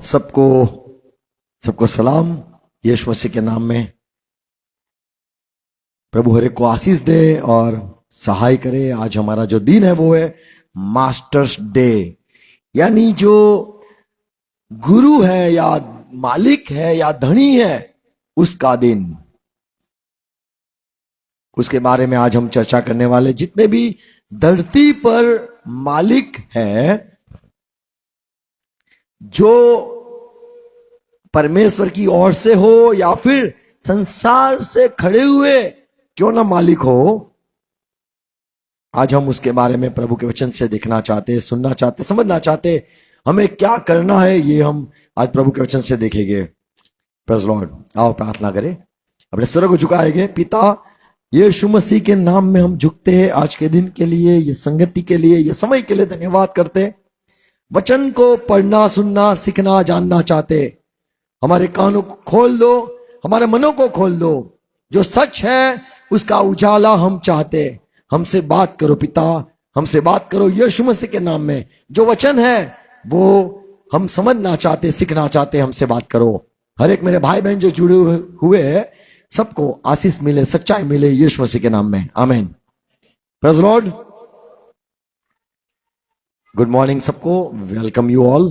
सबको सबको सलाम यीशु मसीह के नाम में। प्रभु हर एक को आशीष दे और सहाय करे। आज हमारा जो दिन है वो है मास्टर्स डे, यानी जो गुरु है या मालिक है या धनी है उसका दिन। उसके बारे में आज हम चर्चा करने वाले। जितने भी धरती पर मालिक है, जो परमेश्वर की ओर से हो या फिर संसार से खड़े हुए क्यों ना मालिक हो, आज हम उसके बारे में प्रभु के वचन से देखना चाहते, सुनना चाहते, समझना चाहते। हमें क्या करना है ये हम आज प्रभु के वचन से देखेंगे। Praise Lord. आओ प्रार्थना करें, अपने सिर को झुकाएंगे। पिता यीशु मसीह के नाम में हम झुकते हैं आज के दिन के लिए, ये संगति के लिए, ये समय के लिए धन्यवाद करते। वचन को पढ़ना, सुनना, सीखना, जानना चाहते। हमारे कानों को खोल दो, हमारे मनों को खोल दो। जो सच है उसका उजाला हम चाहते। हमसे बात करो पिता, हमसे बात करो यीशु मसीह के नाम में। जो वचन है वो हम समझना चाहते, सीखना चाहते, हमसे बात करो। हर एक मेरे भाई बहन जो जुड़े हुए हैं सबको आशीष मिले, सच्चाई मिले यीशु मसीह के नाम में, आमीन। Praise Lord. गुड मॉर्निंग सबको, वेलकम यू ऑल।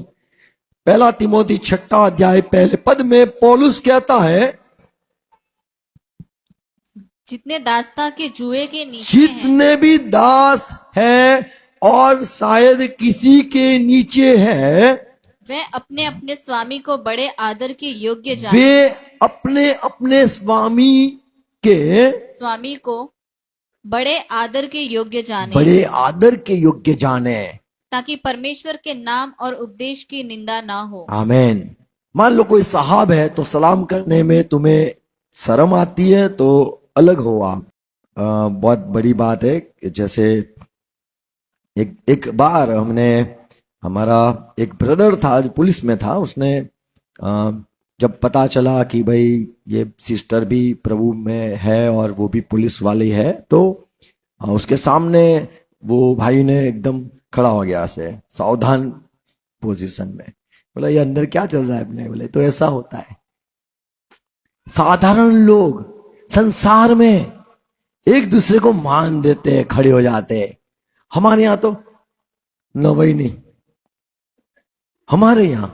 पहला तिमोथी 6 अध्याय पहले पद में पौलुस कहता है, जितने दासता के जुए के नीचे जितने भी दास है और शायद किसी के नीचे है, वे अपने अपने स्वामी को बड़े आदर के योग्य जाने। वे अपने अपने स्वामी को बड़े आदर के योग्य जाने, बड़े आदर के योग्य जाने, ताकि परमेश्वर के नाम और उपदेश की निंदा ना हो। आमीन। मान लो कोई साहब है तो सलाम करने में तुम्हें शर्म आती है तो अलग हो आप। बहुत बड़ी बात है कि जैसे एक बार हमारा एक ब्रदर था जो पुलिस में था, उसने जब पता चला कि भाई ये सिस्टर भी प्रभु में है और वो भी पुलिस वाली है, तो उसके सामने वो भाई ने एकदम खड़ा हो गया से सावधान पोजीशन में। बोला ये अंदर क्या चल रहा है अपने? बोले तो ऐसा होता है। साधारण लोग संसार में एक दूसरे को मान देते हैं, खड़े हो जाते हैं। हमारे यहां तो नवई नहीं, हमारे यहां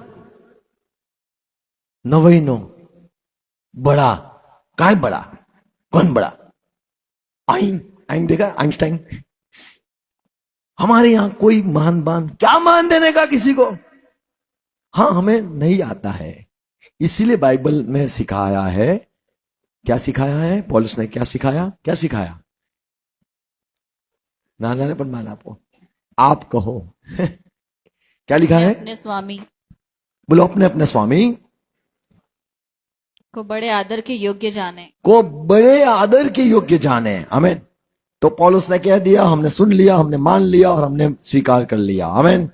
नवई नो बड़ा काय बड़ा, कौन बड़ा? आइन देखा आइंस्टाइन। हमारे यहां कोई मान क्या मान देने का किसी को? हाँ, हमें नहीं आता है। इसीलिए बाइबल में सिखाया है। क्या सिखाया है? पौलुस ने क्या सिखाया? ना जाने पर मान आप कहो क्या लिखा है? अपने स्वामी बोलो, अपने अपने स्वामी को बड़े आदर के योग्य जाने, आमीन। तो पौलुस ने कह दिया, हमने सुन लिया, हमने मान लिया और हमने स्वीकार कर लिया, आमीन।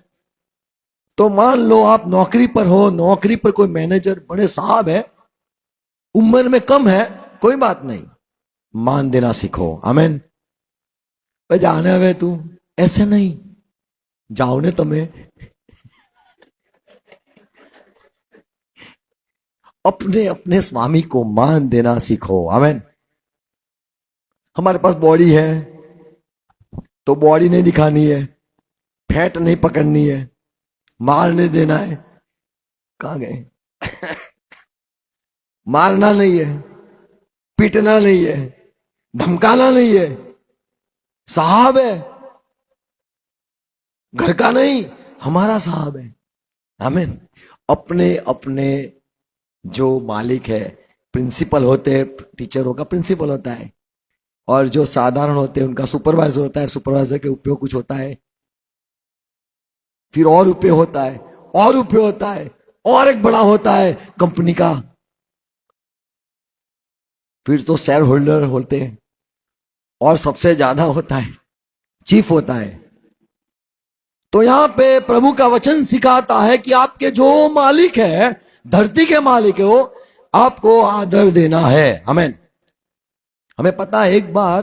तो मान लो आप नौकरी पर हो, नौकरी पर कोई मैनेजर बड़े साहब है, उम्र में कम है, कोई बात नहीं, मान देना सीखो, आमीन। जाने हुए तू ऐसे नहीं जाओ ने तुम्हें अपने अपने स्वामी को मान देना सीखो, आमीन। हमारे पास बॉडी है तो बॉडी नहीं दिखानी है, फैट नहीं पकड़नी है, मार नहीं देना है। कहां गए? मारना नहीं है, पीटना नहीं है, धमकाना नहीं है। साहब है, घर का नहीं, हमारा साहब है, आमीन। अपने अपने जो मालिक है, प्रिंसिपल होते हैं, टीचरों का प्रिंसिपल होता है, और जो साधारण होते हैं उनका सुपरवाइजर होता है। सुपरवाइजर के ऊपर कुछ होता है, फिर और ऊपर होता है, और ऊपर होता है, और एक बड़ा होता है कंपनी का, फिर तो शेयर होल्डर होते हैं, और सबसे ज्यादा होता है चीफ होता है। तो यहां पे प्रभु का वचन सिखाता है कि आपके जो मालिक है, धरती के मालिक है, वो आपको आदर देना है, आमीन। हमें पता है एक बार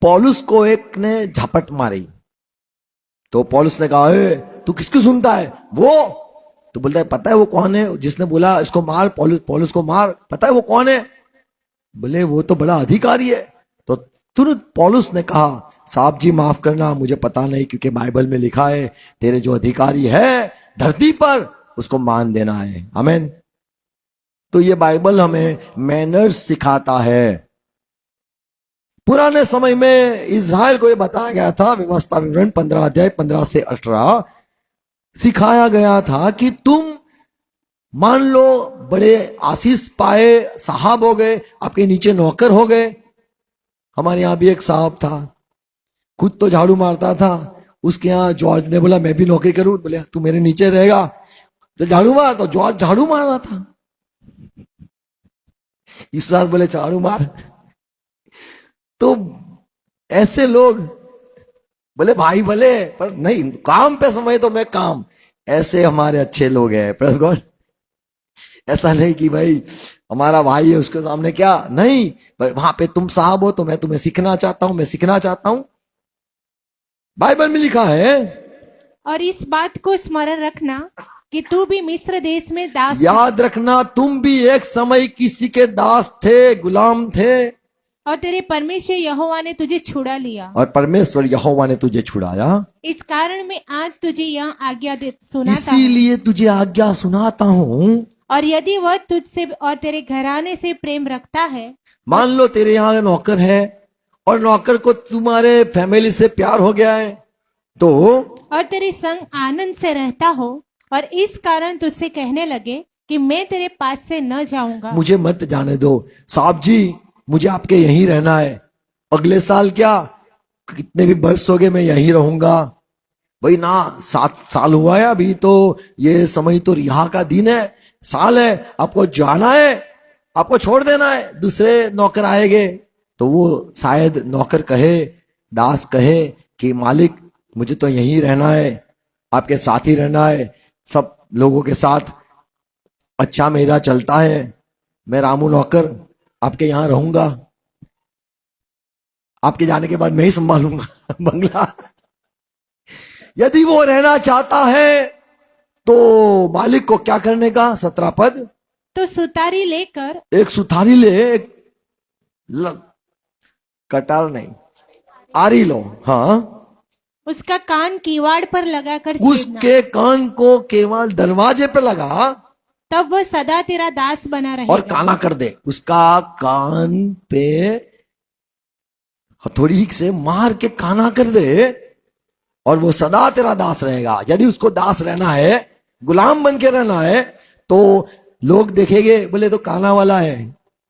पौलुस को एक ने झपट मारी, तो पौलुस ने कहा, तू किसकी सुनता है? वो तो बोलता है पता है वो कौन है जिसने बोला इसको मार, पौलुस को मार, पता है वो कौन है? बोले वो तो बड़ा अधिकारी है। तो तुरंत पौलुस ने कहा साहब जी माफ करना, मुझे पता नहीं, क्योंकि बाइबल में लिखा है तेरे जो अधिकारी है धरती पर उसको मान देना है। आमीन। तो ये बाइबल हमें मैनर्स सिखाता है। पुराने समय में इज़राइल को ये बताया गया था, व्यवस्था विवरण 15 अध्याय 15 से 18 सिखाया गया था कि तुम मान लो बड़े आशीष पाए, साहब हो गए, आपके नीचे नौकर हो गए। हमारे यहाँ भी एक साहब था, खुद तो झाड़ू मारता था, उसके यहाँ जॉर्ज ने बोला मैं भी नौकरी करूं, बोले तू मेरे नीचे रहेगा तो झाड़ू मार। तो जॉर्ज झाड़ू मार रहा था, इस बात बोले झाड़ू मार। तो ऐसे लोग बोले भाई भले, पर नहीं, काम पे समय तो मैं काम। ऐसे हमारे अच्छे लोग हैं, प्रेज़ गॉड। ऐसा नहीं कि भाई हमारा भाई है उसके सामने क्या नहीं, वहां पे तुम साहब हो तो मैं तुम्हें सीखना चाहता हूं, मैं सीखना चाहता हूं। बाइबल में लिखा है, और इस बात को स्मरण रखना कि तू भी मिस्र देश में दास, याद रखना तुम भी एक समय किसी के दास थे, गुलाम थे, और तेरे परमेश्वर यहोवा ने तुझे छुड़ा लिया। और परमेश्वर यहोवा ने तुझे छुड़ाया। इस कारण मैं आज तुझे यह आज्ञा सुनाता हूँ। इसीलिए तुझे आज्ञा सुनाता हूं। और यदि वह तुझसे और तेरे घराने से प्रेम रखता है, मान लो तेरे यहाँ नौकर है और नौकर को तुम्हारे फैमिली से प्यार हो गया है, तो और तेरे संग आनंद से रहता हो, और इस कारण तुझसे कहने लगे कि मैं तेरे पास से न जाऊंगा, मुझे मत जाने दो साहब जी, मुझे आपके यहीं रहना है, अगले साल क्या कितने भी वर्ष हो गए मैं यहीं रहूंगा। भाई ना 7 साल हुआ है अभी, तो ये समय तो रिहा का दिन है, साल है, आपको जाना है, आपको छोड़ देना है, दूसरे नौकर आएंगे। तो वो शायद नौकर कहे, दास कहे कि मालिक मुझे तो यहीं रहना है, आपके साथ ही रहना है, सब लोगों के साथ अच्छा मेरा चलता है, मैं रामू नौकर आपके यहां रहूंगा, आपके जाने के बाद मैं ही संभालूंगा बंगला। यदि वो रहना चाहता है तो मालिक को क्या करने का? 17 पद, तो सुतारी लेकर, एक सुथारी ले, एक कटार नहीं, आरी लो, हाँ, उसका कान कीवाड़ पर लगाकर छेदना, उसके कान को केवल दरवाजे पे लगा, तब वह सदा तेरा दास बना और रहेगा। काना कर दे, उसका कान पे हथौड़ी से मार के काना कर दे, और वो सदा तेरा दास रहेगा। यदि उसको दास रहना है, गुलाम बन के रहना है, तो लोग देखेंगे, बोले तो काना वाला है,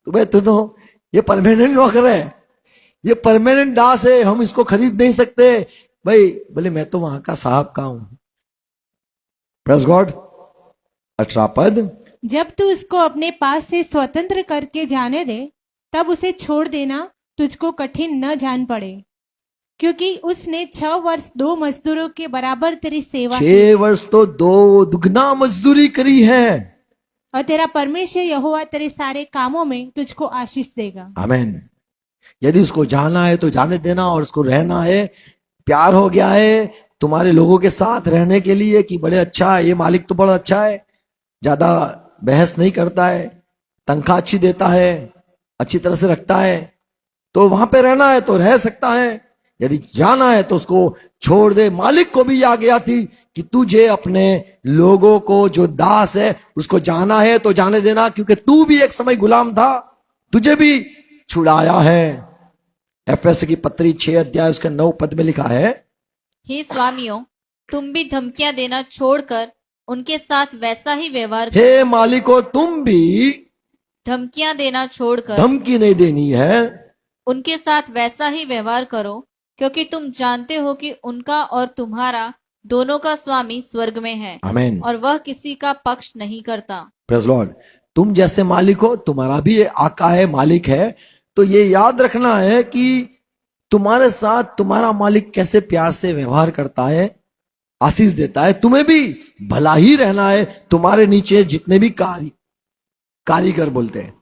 तो भाई तो ये परमानेंट नौकर है, ये परमानेंट दास है, हम इसको खरीद नहीं सकते। भाई बोले मैं तो वहां का साहब का हूं। Praise God. 18 पद, जब तू उसको अपने पास से स्वतंत्र करके जाने दे, तब उसे छोड़ देना तुझको कठिन न जान पड़े, क्योंकि उसने 6 वर्ष 2 मजदूरों के बराबर तेरी सेवा की, 6 वर्ष तो 2 दुगना मजदूरी करी है। और तेरा परमेश्वर यहोवा तेरे सारे कामों में तुझको आशीष देगा। आमीन। यदि उसको जाना है तो जाने देना, और उसको रहना है, प्यार हो गया है तुम्हारे लोगों के साथ रहने के लिए कि बड़े अच्छा है, ये मालिक तो बड़ा अच्छा है, ज्यादा बहस नहीं करता है, तनख्वाह अच्छी देता है, अच्छी तरह से रखता है, तो वहां पे रहना है तो रह सकता है। यदि जाना है तो उसको छोड़ दे। मालिक को भी आ गया थी कि तुझे अपने लोगों को जो दास है उसको जाना है तो जाने देना, क्योंकि तू भी एक समय गुलाम था, तुझे भी छुड़ाया है। एफएस की पत्री 6 अध्याय उसके 9 पद में लिखा है, हे स्वामियों, तुम भी धमकियां देना छोड़कर उनके साथ वैसा ही व्यवहार करो। हे मालिको तुम भी धमकियां देना छोड़कर धमकी नहीं देनी है, उनके साथ वैसा ही व्यवहार करो, क्योंकि तुम जानते हो कि उनका और तुम्हारा दोनों का स्वामी स्वर्ग में है, आमीन, और वह किसी का पक्ष नहीं करता। Praise Lord. तुम जैसे मालिक हो, तुम्हारा भी आका है, मालिक है, तो ये याद रखना है कि तुम्हारे साथ तुम्हारा मालिक कैसे प्यार से व्यवहार करता है, आशीष देता है, तुम्हें भी भला ही रहना है। तुम्हारे नीचे जितने भी कारीगर बोलते हैं,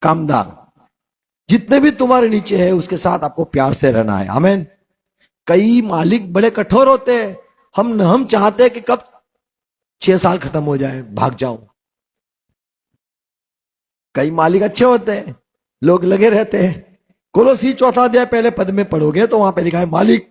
कामदार, जितने भी तुम्हारे नीचे है उसके साथ आपको प्यार से रहना है। आमीन। कई मालिक बड़े कठोर होते हैं, हम चाहते हैं कि कब 6 साल खत्म हो जाए, भाग जाओ। कई मालिक अच्छे होते हैं, लोग लगे रहते हैं। कोलोसी 4 अध्याय पहले पद में पढ़ोगे तो वहां पे लिखा है मालिक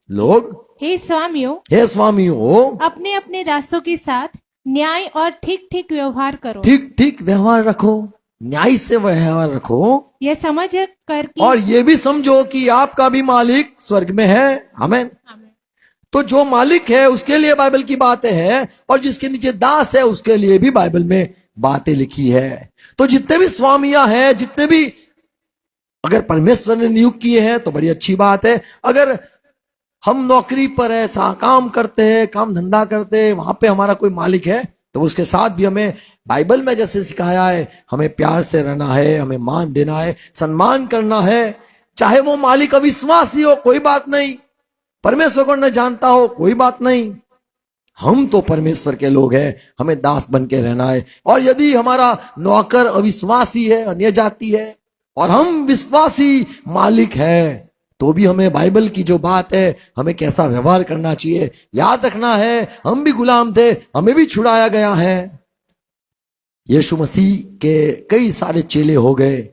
लोग हे स्वामियों, हे स्वामियों अपने अपने दासों के साथ न्याय और ठीक ठीक व्यवहार करो। ठीक ठीक व्यवहार रखो, न्याय से व्यवहार रखो, यह समझ कर कि और ये भी समझो कि आपका भी मालिक स्वर्ग में है। आमीन। तो जो मालिक है उसके लिए बाइबल की बातें हैं, और जिसके नीचे दास है उसके लिए भी बाइबल में बातें लिखी है। तो जितने भी स्वामियां हैं, जितने भी अगर परमेश्वर ने नियुक्त किए हैं तो बड़ी अच्छी बात है। अगर हम नौकरी पर है, काम करते हैं, काम धंधा करते हैं, वहां पे हमारा कोई मालिक है तो उसके साथ भी हमें बाइबल में जैसे सिखाया है, हमें प्यार से रहना है, हमें मान देना है, सम्मान करना है। चाहे वो मालिक अविश्वासी हो कोई बात नहीं, परमेश्वर को न जानता हो कोई बात नहीं, हम तो परमेश्वर के लोग हैं, हमें दास बन के रहना है। और यदि हमारा नौकर अविश्वासी है, अन्य जाति है, और हम विश्वासी मालिक है, तो भी हमें बाइबल की जो बात है, हमें कैसा व्यवहार करना चाहिए याद रखना है। हम भी गुलाम थे, हमें भी छुड़ाया गया है। यीशु मसीह के कई सारे चेले हो गए,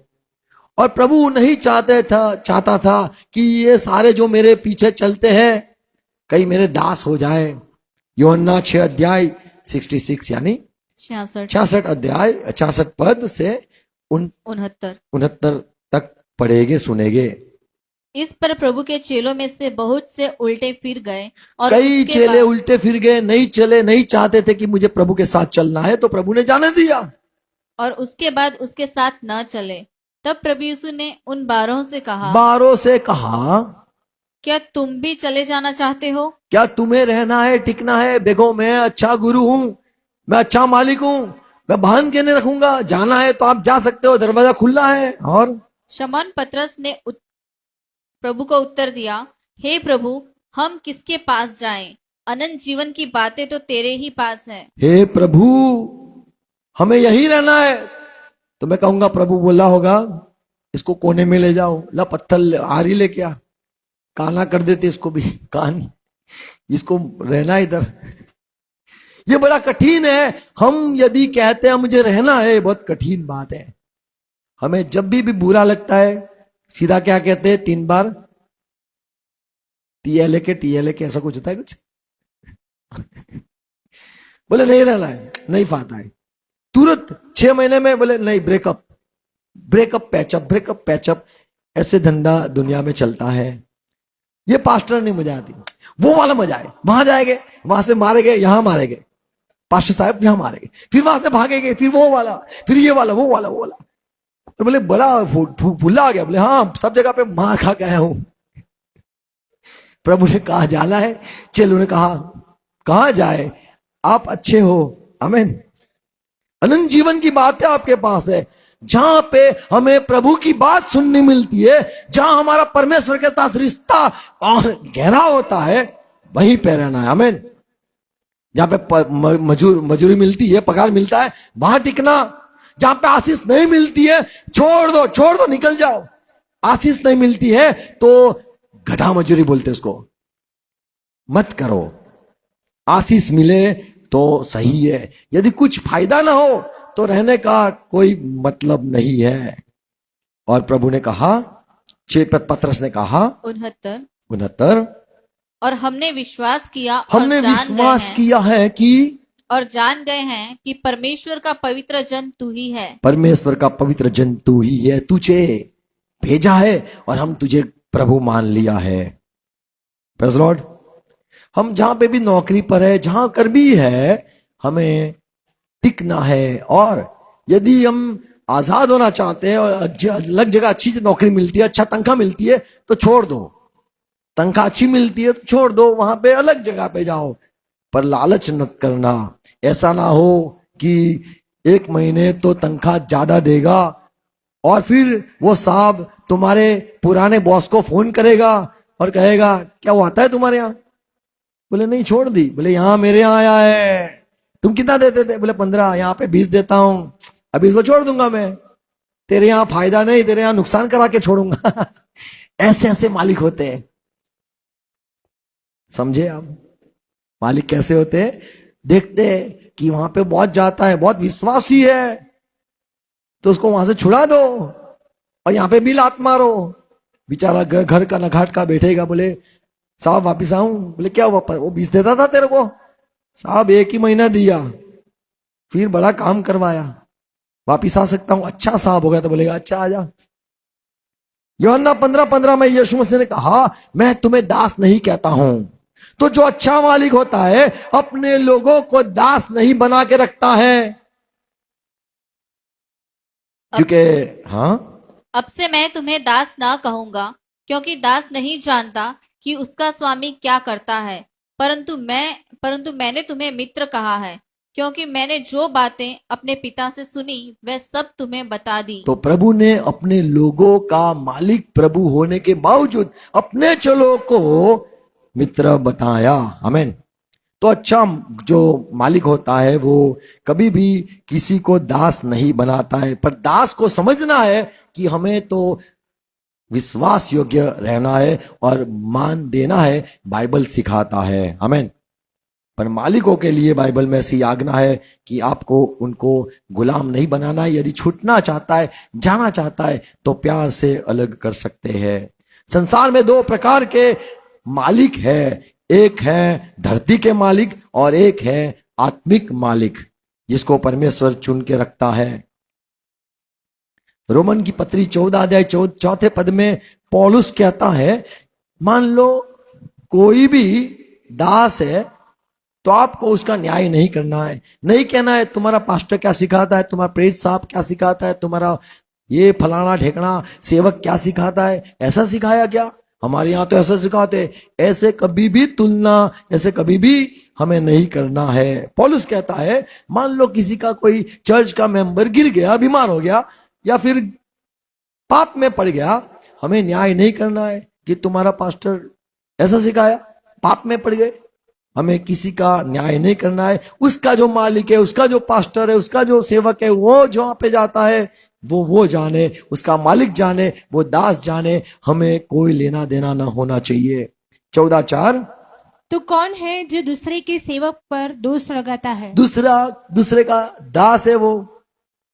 और प्रभु नहीं चाहता था कि ये सारे जो मेरे पीछे चलते हैं कई मेरे दास हो जाए। यूहन्ना 6 अध्याय 66 यानी 66 अध्याय 66 पद से 69 तक पढ़ेगे सुनेगे। इस पर प्रभु के चेलों में से बहुत से उल्टे फिर गए, और कई उसके चेले बाद- उल्टे फिर गए, नहीं चले, नहीं चाहते थे कि मुझे प्रभु के साथ चलना है, तो प्रभु ने जाने दिया। और उसके बाद उसके साथ न चले। तब प्रभु यीशु ने उन 12 से कहा, 12 से कहा, क्या तुम भी चले जाना चाहते हो? क्या तुम्हें रहना है, टिकना है? देखो मैं अच्छा गुरु हूं, मैं अच्छा मालिक हूं, मैं बांध के नहीं रखूंगा, जाना है तो आप जा सकते हो, दरवाजा खुला है। और शमौन पतरस ने प्रभु को उत्तर दिया, हे प्रभु, हम किसके पास जाएं? अनंत जीवन की बातें तो तेरे ही पास है। हे प्रभु हमें यहीं रहना है। तो मैं कहूंगा प्रभु बोला होगा इसको कोने में ले जाओ, ला पत्थर आरी लेके आ, काना कर देते इसको भी, कान, इसको रहना इधर। ये बड़ा कठिन है। हम यदि कहते हैं मुझे रहना है, बहुत कठिन बात है। हमें जब भी बुरा लगता है सीधा क्या कहते हैं 3 बार टीएलए के ऐसा कुछ होता है कुछ बोले नहीं रहना है, नहीं फाता है, तुरंत 6 महीने में बोले नहीं, ब्रेकअप पैचअप। ऐसे धंधा दुनिया में चलता है। ये पास्टर नहीं मजा आती, वो वाला मजा है, वहां जाएंगे, वहां से मारेंगे, यहां मारेंगे, पास्टर साहब यहां मारेंगे, फिर वहां से भागेंगे, फिर वो वाला, फिर ये वाला, वो वाला। तो बोले बड़ा फुल्ला आ गया। बोले हाँ, सब जगह पे मार खा के आया हूं। प्रभु ने कहा जाना है, चेलों ने कहा कहां जाए, आप अच्छे हो। आमीन। अनंत जीवन की बात है आपके पास है, जहां पे हमें प्रभु की बात सुनने मिलती है, जहां हमारा परमेश्वर के साथ रिश्ता और गहरा होता है, वहीं पे रहना है। आमीन। जहां पे मजूरी मिलती है, पगार मिलता है, वहां टिकना। जहां पे आशीष नहीं मिलती है, छोड़ दो, निकल जाओ। आशीष नहीं मिलती है तो गधा मजूरी बोलते उसको, मत करो। आशीष मिले तो सही है, यदि कुछ फायदा ना हो तो रहने का कोई मतलब नहीं है। और प्रभु ने कहा, पतरस ने कहा 69 और हमने विश्वास किया हमने विश्वास किया है कि और जान गए हैं कि परमेश्वर का पवित्र जन तू ही है। परमेश्वर का पवित्र जन तू ही है, तुझे भेजा है और हम तुझे प्रभु मान लिया है। Praise Lord. हम जहां पे भी नौकरी पर है, जहां कर भी है, हमें टिकना है। और यदि हम आजाद होना चाहते हैं और अलग जगह अच्छी नौकरी मिलती है, अच्छा तनख्वाह मिलती है तो छोड़ दो, तनख्वाह अच्छी मिलती है तो छोड़ दो, वहां पे अलग जगह पे जाओ। पर लालच मत करना। ऐसा ना हो कि 1 महीने तो तनख्वाह ज्यादा देगा और फिर वो साहब तुम्हारे पुराने बॉस को फोन करेगा और कहेगा क्या वो आता है तुम्हारे यहाँ? बोले नहीं, छोड़ दी। बोले यहाँ मेरे यहाँ आया है, तुम कितना देते थे? बोले 15, यहाँ पे 20 देता हूं, अभी इसको छोड़ दूंगा मैं, तेरे यहाँ फायदा नहीं, तेरे यहाँ नुकसान करा के छोड़ूंगा। ऐसे ऐसे मालिक होते हैं। समझे आप मालिक कैसे होते हैं? देखते हैं कि वहां पे बहुत जाता है, बहुत विश्वासी है, तो उसको वहां से छुड़ा दो और यहाँ पे भी लात मारो। बेचारा घर का न घाट का बैठेगा, बोले साहब वापिस आऊं? बोले क्या हुआ? वो 20 देता था तेरे को? साहब 1 ही महीना दिया, फिर बड़ा काम करवाया, वापिस आ सकता हूं? अच्छा साहब हो गया तो बोलेगा अच्छा आ जा। यूहन्ना 15:15 में यीशु मसीह ने कहा, मैं तुम्हें दास नहीं कहता हूं। तो जो अच्छा मालिक होता है अपने लोगों को दास नहीं बना के रखता है, क्योंकि हाँ, अब से मैं तुम्हें दास ना कहूंगा, क्योंकि दास नहीं जानता कि उसका स्वामी क्या करता है, परंतु मैंने तुम्हें मित्र कहा है, क्योंकि मैंने जो बातें अपने पिता से सुनी वह सब तुम्हें बता दी। तो प्रभु ने अपने लोगों का मालिक प्रभु होने के बावजूद अपने चलो को मित्र बताया। आमीन। तो अच्छा जो मालिक होता है वो कभी भी किसी को दास नहीं बनाता है, पर दास को समझना है कि हमें तो विश्वास योग्य रहना है और मान देना है, बाइबल सिखाता है। आमीन। पर मालिकों के लिए बाइबल में ऐसी आज्ञा है कि आपको उनको गुलाम नहीं बनाना है। यदि छूटना चाहता है, जाना चाहता है, तो प्यार से अलग कर सकते हैं। संसार में 2 प्रकार के मालिक है, एक है धरती के मालिक और एक है आत्मिक मालिक, जिसको परमेश्वर चुन के रखता है। रोमन की पत्री 14 अध्याय 4 पद में पौलुस कहता है, मान लो कोई भी दास है तो आपको उसका न्याय नहीं करना है, नहीं कहना है तुम्हारा पास्टर क्या सिखाता है, तुम्हारा प्रेरित साहब क्या सिखाता है, तुम्हारा ये फलाना ठेकना सेवक क्या सिखाता है, ऐसा सिखाया क्या? हमारे यहाँ तो ऐसा सिखाते। ऐसे कभी भी तुलना, ऐसे कभी भी हमें नहीं करना है। पौलुस कहता है, मान लो किसी का कोई चर्च का मेंबर गिर गया, बीमार हो गया या फिर पाप में पड़ गया, हमें न्याय नहीं करना है कि तुम्हारा पास्टर ऐसा सिखाया, पाप में पड़ गए। हमें किसी का न्याय नहीं करना है। उसका जो मालिक है, उसका जो पास्टर है, उसका जो सेवक है, वो जहां पे जाता है वो जाने, उसका मालिक जाने, वो दास जाने, हमें कोई लेना देना ना होना चाहिए। 14:4 तो कौन है जो दूसरे के सेवक पर दोष लगाता है? दूसरे का दास है वो,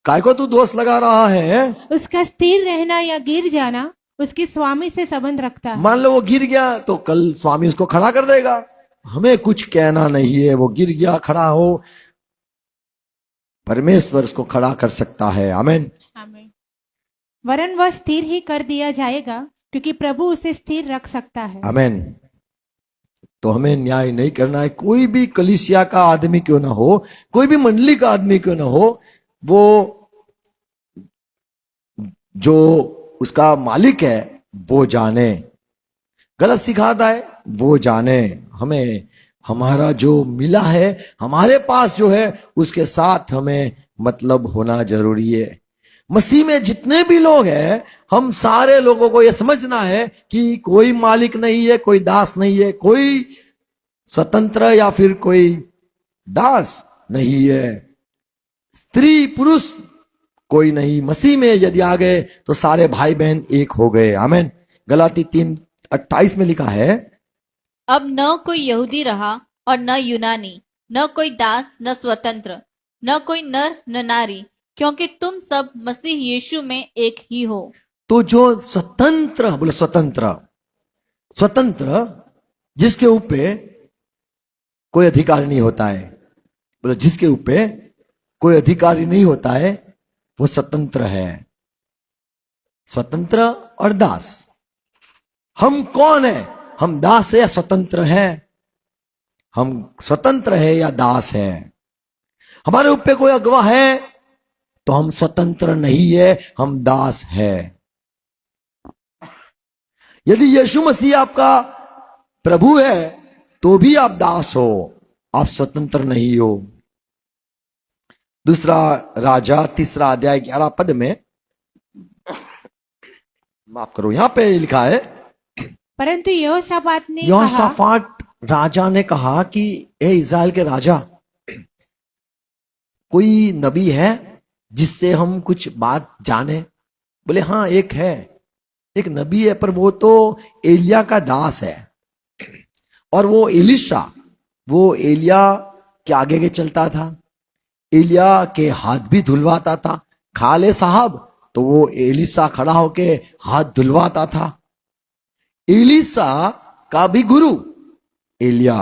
काय को तू दोष लगा रहा है? उसका स्थिर रहना या गिर जाना उसके स्वामी से संबंध रखता है। मान लो वो गिर गया तो कल स्वामी उसको खड़ा कर देगा, हमें कुछ कहना नहीं है। वो गिर गया, खड़ा हो, परमेश्वर उसको खड़ा कर सकता है। आमीन। आमीन। वरन वह स्थिर ही कर दिया जाएगा, क्योंकि प्रभु उसे स्थिर रख सकता है। आमीन। तो हमें न्याय नहीं करना है। कोई भी कलीसिया का आदमी क्यों ना हो, कोई भी मंडली का आदमी क्यों ना हो, वो जो उसका मालिक है वो जाने, गलत सिखाता है वो जाने। हमें हमारा जो मिला है, हमारे पास जो है, उसके साथ हमें मतलब होना जरूरी है। मसीह में जितने भी लोग हैं, हम सारे लोगों को यह समझना है कि कोई मालिक नहीं है, कोई दास नहीं है, कोई स्वतंत्र या फिर कोई दास नहीं है, स्त्री पुरुष कोई नहीं। मसीह में यदि आ गए तो सारे भाई बहन एक हो गए। आमीन। गलाती 3:28 में लिखा है, अब न कोई यहूदी रहा और न यूनानी, न कोई दास न स्वतंत्र, न कोई नर न नारी, क्योंकि तुम सब मसीह यीशु में एक ही हो। तो जो स्वतंत्र, बोले स्वतंत्र, स्वतंत्र जिसके ऊपर कोई अधिकार नहीं होता है, बोले जिसके ऊपर कोई अधिकारी नहीं होता है, वो स्वतंत्र है। स्वतंत्र और दास। हम कौन है? हम दास है या स्वतंत्र है? हम स्वतंत्र है या दास है? हमारे ऊपर कोई अगवा है तो हम स्वतंत्र नहीं है, हम दास है। यदि यीशु मसीह आपका प्रभु है तो भी आप दास हो, आप स्वतंत्र नहीं हो। दूसरा राजा 3 अध्याय 11 पद में, माफ करो, यहां पे लिखा है, परंतु यहोशापात ने कहा, यहोशापात राजा ने कहा कि ए इज़राइल के राजा, कोई नबी है जिससे हम कुछ बात जाने? बोले हाँ, एक है, एक नबी है, पर वो तो एलिया का दास है। और वो एलिशा, वो एलिया के आगे के चलता था, एलिया के हाथ भी धुलवाता था। खा ले साहब, तो वो एलिसा खड़ा होके हाथ धुलवाता था। एलिसा का भी गुरु एलिया।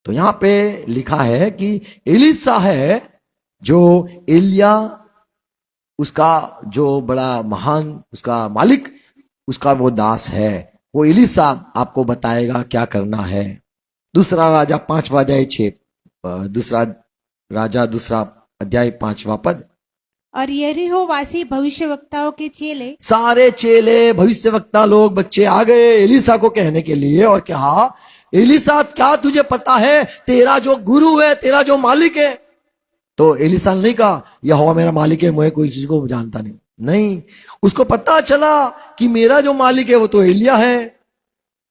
तो यहां पे लिखा है कि एलिसा है जो एलिया, उसका जो बड़ा महान, उसका मालिक, उसका वो दास है। वो एलिसा आपको बताएगा क्या करना है। दूसरा राजा 5वां अध्याय 6, दूसरा राजा 2 अध्याय 5वां पद। और यरीहो वासी भविष्यवक्ताओं के चेले सारे चेले भविष्यवक्ता लोग बच्चे आ गए एलिसा को कहने के लिए और कहा, एलिसा क्या तुझे पता है तेरा जो गुरु है, तेरा जो मालिक है? तो एलिसा ने नहीं कहा यहोवा मेरा मालिक है, मैं कोई चीज को जानता नहीं, उसको पता चला कि मेरा जो मालिक है वो तो एलिया है।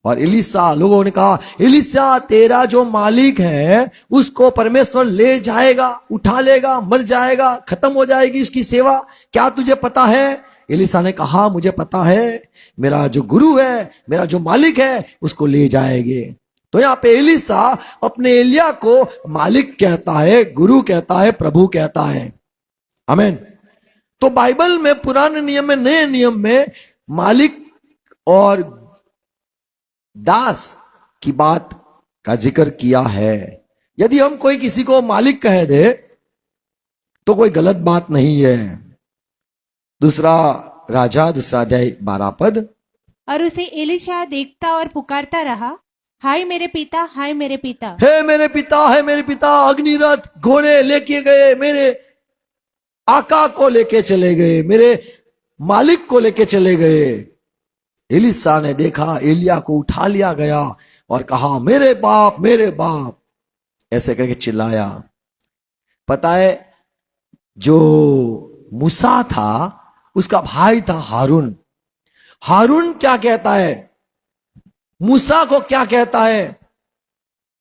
और एलिसा, लोगों ने कहा एलिसा तेरा जो मालिक है उसको परमेश्वर ले जाएगा, उठा लेगा, मर जाएगा, खत्म हो जाएगी इसकी सेवा, क्या तुझे पता है? एलिसा ने कहा मुझे पता है, मेरा जो गुरु है, मेरा जो मालिक है उसको ले जाएंगे। तो यहाँ पे एलिसा अपने एलिया को मालिक कहता है, गुरु कहता है, प्रभु कहता है। आमीन। तो बाइबल में पुराने नियम में, नए नियम में मालिक और दास की बात का जिक्र किया है। यदि हम कोई किसी को मालिक कह दे तो कोई गलत बात नहीं है। दूसरा राजा 2 अध्याय 12 पद। और उसे एलिशा देखता और पुकारता रहा, हाय मेरे पिता, हाय मेरे पिता। हे मेरे पिता, हे मेरे पिता, अग्निरथ घोड़े लेके गए, मेरे आका को लेके चले गए, मेरे मालिक को लेके चले गए। एलिसा ने देखा एलिया को उठा लिया गया और कहा मेरे बाप, मेरे बाप, ऐसे करके चिल्लाया। पता है जो मूसा था उसका भाई था हारून। हारून क्या कहता है, मूसा को क्या कहता है?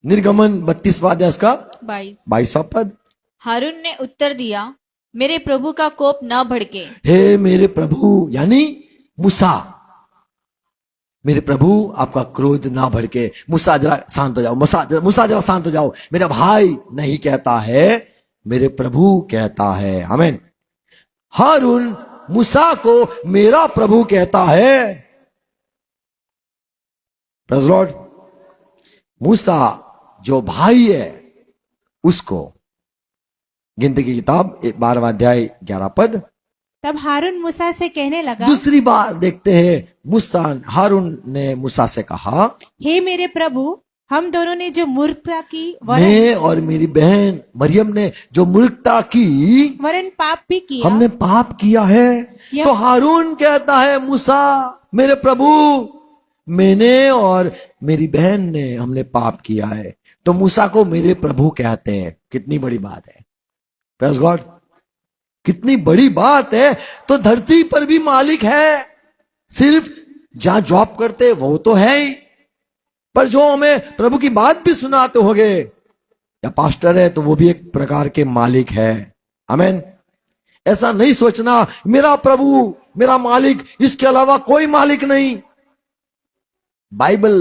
निर्गमन 32वां अध्याय का 22वां पद। हारून ने उत्तर दिया, मेरे प्रभु का कोप न भड़के। हे मेरे प्रभु, यानी मूसा, मेरे प्रभु आपका क्रोध ना भड़के। मूसा जरा शांत हो जाओ, मूसा जरा शांत हो जाओ। मेरा भाई नहीं कहता है, मेरे प्रभु कहता है। आमीन। हारून मूसा को मेरा प्रभु कहता है। Praise Lord. मूसा जो भाई है उसको, गिनती की किताब 12वां अध्याय 11 पद। तब हारून मूसा से कहने लगा, दूसरी बार देखते हैं मूसा, हारून ने मूसा से कहा, हे मेरे प्रभु, हम दोनों ने जो मूर्खता की मैं और मेरी बहन मरियम ने जो मूर्खता की, वरन पाप भी किया। हमने पाप किया है। तो हारून कहता है मूसा, मेरे प्रभु, मैंने और मेरी बहन ने हमने पाप किया है। तो मूसा को मेरे प्रभु कहते हैं। कितनी बड़ी बात है। Praise God. कितनी बड़ी बात है। तो धरती पर भी मालिक है, सिर्फ जहां जॉब करते वो तो है ही, पर जो हमें प्रभु की बात भी सुनाते होंगे या पास्टर है तो वो भी एक प्रकार के मालिक है। आमीन। ऐसा नहीं सोचना मेरा प्रभु, मेरा मालिक, इसके अलावा कोई मालिक नहीं। बाइबल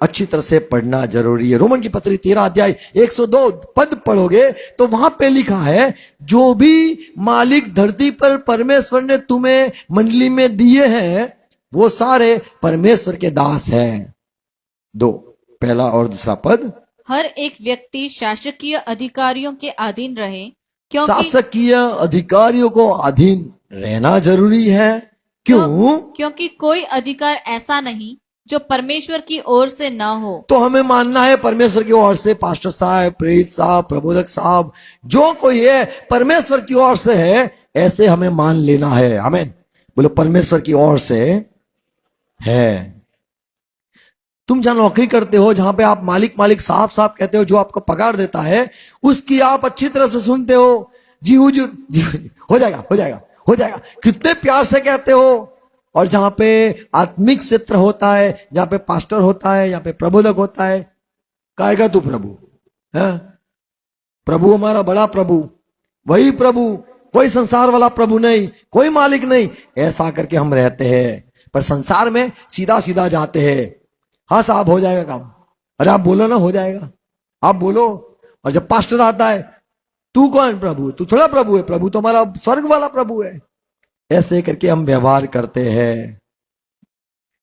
अच्छी तरह से पढ़ना जरूरी है। रोमन की पत्री 13 अध्याय 102 पद पढ़ोगे तो वहां पे लिखा है, जो भी मालिक धरती पर परमेश्वर ने तुम्हें मंडली में दिए हैं वो सारे परमेश्वर के दास हैं। 2 पहला और दूसरा पद। हर एक व्यक्ति शासकीय अधिकारियों के अधीन रहे, क्योंकि शासकीय अधिकारियों को अधीन रहना जरूरी है। क्यों? क्योंकि कोई अधिकार ऐसा नहीं जो परमेश्वर की ओर से न हो। तो हमें मानना है परमेश्वर की ओर से, पास्टर साहब, प्रेरित साहब, प्रबोधक साहब, जो कोई है परमेश्वर की ओर से है, ऐसे हमें मान लेना है। आमीन। बोलो परमेश्वर की ओर से है। तुम जहां नौकरी करते हो, जहां पे आप मालिक मालिक साहब साहब कहते हो, जो आपको पगार देता है उसकी आप अच्छी तरह से सुनते हो। जी हुजूर, जी हो जाएगा, हो जाएगा, हो जाएगा, कितने प्यार से कहते हो। और जहां पे आत्मिक क्षेत्र होता है, जहां पे पास्टर होता है, जहां पे प्रबोधक होता है, कहेगा तू प्रभु है, प्रभु हमारा बड़ा प्रभु, वही प्रभु, कोई संसार वाला प्रभु नहीं, कोई मालिक नहीं, ऐसा करके हम रहते हैं। पर संसार में सीधा सीधा जाते हैं। हाँ साहब हो जाएगा काम, अरे आप बोलो ना, हो जाएगा, आप बोलो। और जब पास्टर आता है तू कौन प्रभु, तू थोड़ा प्रभु है, प्रभु तो हमारा स्वर्ग वाला प्रभु है। ऐसे करके हम व्यवहार करते हैं।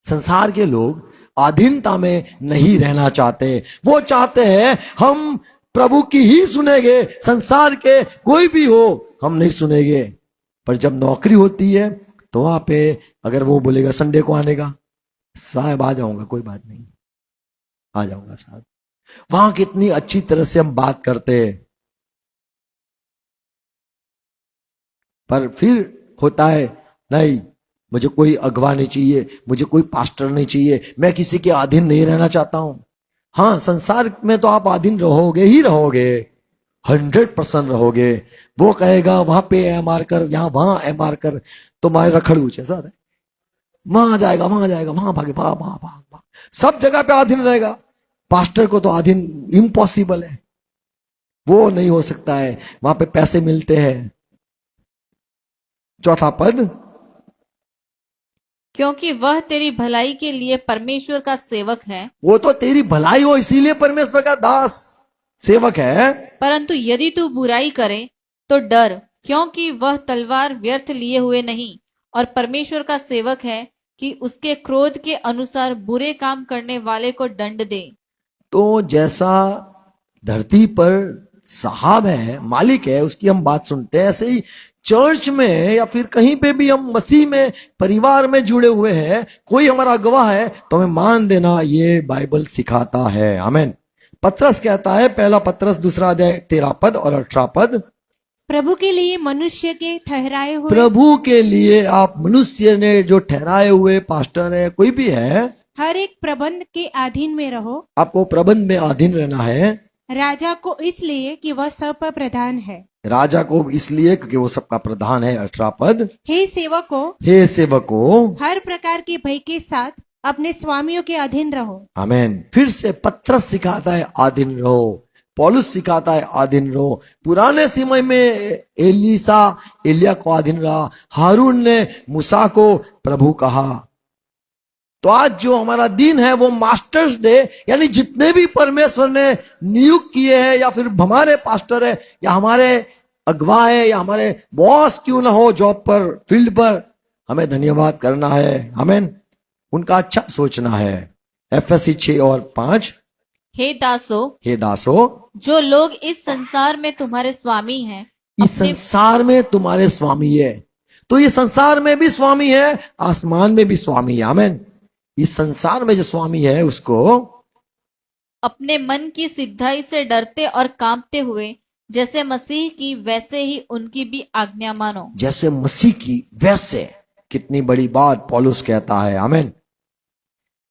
संसार के लोग अधीनता में नहीं रहना चाहते, वो चाहते हैं हम प्रभु की ही सुनेंगे, संसार के कोई भी हो हम नहीं सुनेंगे। पर जब नौकरी होती है तो वहां पे अगर वो बोलेगा संडे को आने का, साहब आ जाऊंगा, कोई बात नहीं, आ जाऊंगा साहब। वहां कितनी अच्छी तरह से हम बात करते हैं, पर फिर होता है नहीं, मुझे कोई अगवा नहीं चाहिए, मुझे कोई पास्टर नहीं चाहिए, मैं किसी के अधीन नहीं रहना चाहता हूं। हाँ, संसार में तो आप अधीन रहोगे ही रहोगे, 100% रहोगे। वो कहेगा वहां पे एमआर कर, यहां वहां एमआर कर, तुम्हारे रखड़ूच ऐसा है, वहां जाएगा वहां जाएगा, वहां भागे, भाग भाग भाग भाग, सब जगह पे अधीन रहेगा। पास्टर को तो अधीन इम्पॉसिबल है, वो नहीं हो सकता है, वहां पे पैसे मिलते हैं। चौथा पद, क्योंकि वह तेरी भलाई के लिए परमेश्वर का सेवक है, वो तो तेरी भलाई हो इसीलिए परमेश्वर का दास सेवक है। परंतु यदि तू बुराई करे तो डर, क्योंकि वह तलवार व्यर्थ लिए हुए नहीं, और परमेश्वर का सेवक है कि उसके क्रोध के अनुसार बुरे काम करने वाले को दंड दे। तो जैसा धरती पर साहब है, मालिक है, उसकी हम बात सुनते हैं, ऐसे ही चर्च में या फिर कहीं पे भी हम मसीह में परिवार में जुड़े हुए हैं, कोई हमारा गवाह है तो हमें मान देना, ये बाइबल सिखाता है। आमीन। पत्रस कहता है, पहला पत्रस 2 अध्याय 13 पद और 18 पद, प्रभु के लिए मनुष्य के ठहराए हुए, प्रभु के लिए आप मनुष्य ने जो ठहराए हुए, पास्टर है कोई भी है, हर एक प्रबंध के अधीन में रहो। आपको प्रबंध में अधीन रहना है। राजा को इसलिए कि वह सब पर प्रधान है। राजा को इसलिए क्योंकि वो सबका प्रधान है। 18 पद, हे सेवको, हे सेवको, हर प्रकार के भय के साथ अपने स्वामियों के अधीन रहो। आमीन। फिर से पत्रस सिखाता है अधीन रहो, पौलुस सिखाता है अधीन रहो। पुराने समय में एलिया को अधीन रहा, हारून ने मूसा को प्रभु कहा। तो आज जो हमारा दिन है वो मास्टर्स डे, यानी जितने भी परमेश्वर ने नियुक्त किए हैं, या फिर हमारे पास्टर है, या हमारे अगवा है, या हमारे बॉस क्यों ना हो जॉब पर, फील्ड पर, हमें धन्यवाद करना है। हमें उनका अच्छा सोचना है। एफएससी 6 और 5, हे दासो, हे दासो, जो लोग इस संसार में तुम्हारे स्वामी हैं, इस संसार में तुम्हारे स्वामी है। तो ये संसार में भी स्वामी है, आसमान में भी स्वामी है। आमीन। इस संसार में जो स्वामी है उसको अपने मन की सिद्धाई से डरते और कांपते हुए, जैसे मसीह की वैसे ही उनकी भी आज्ञा मानो। जैसे मसीह की वैसे, कितनी बड़ी बात पौलुस कहता है। आमीन।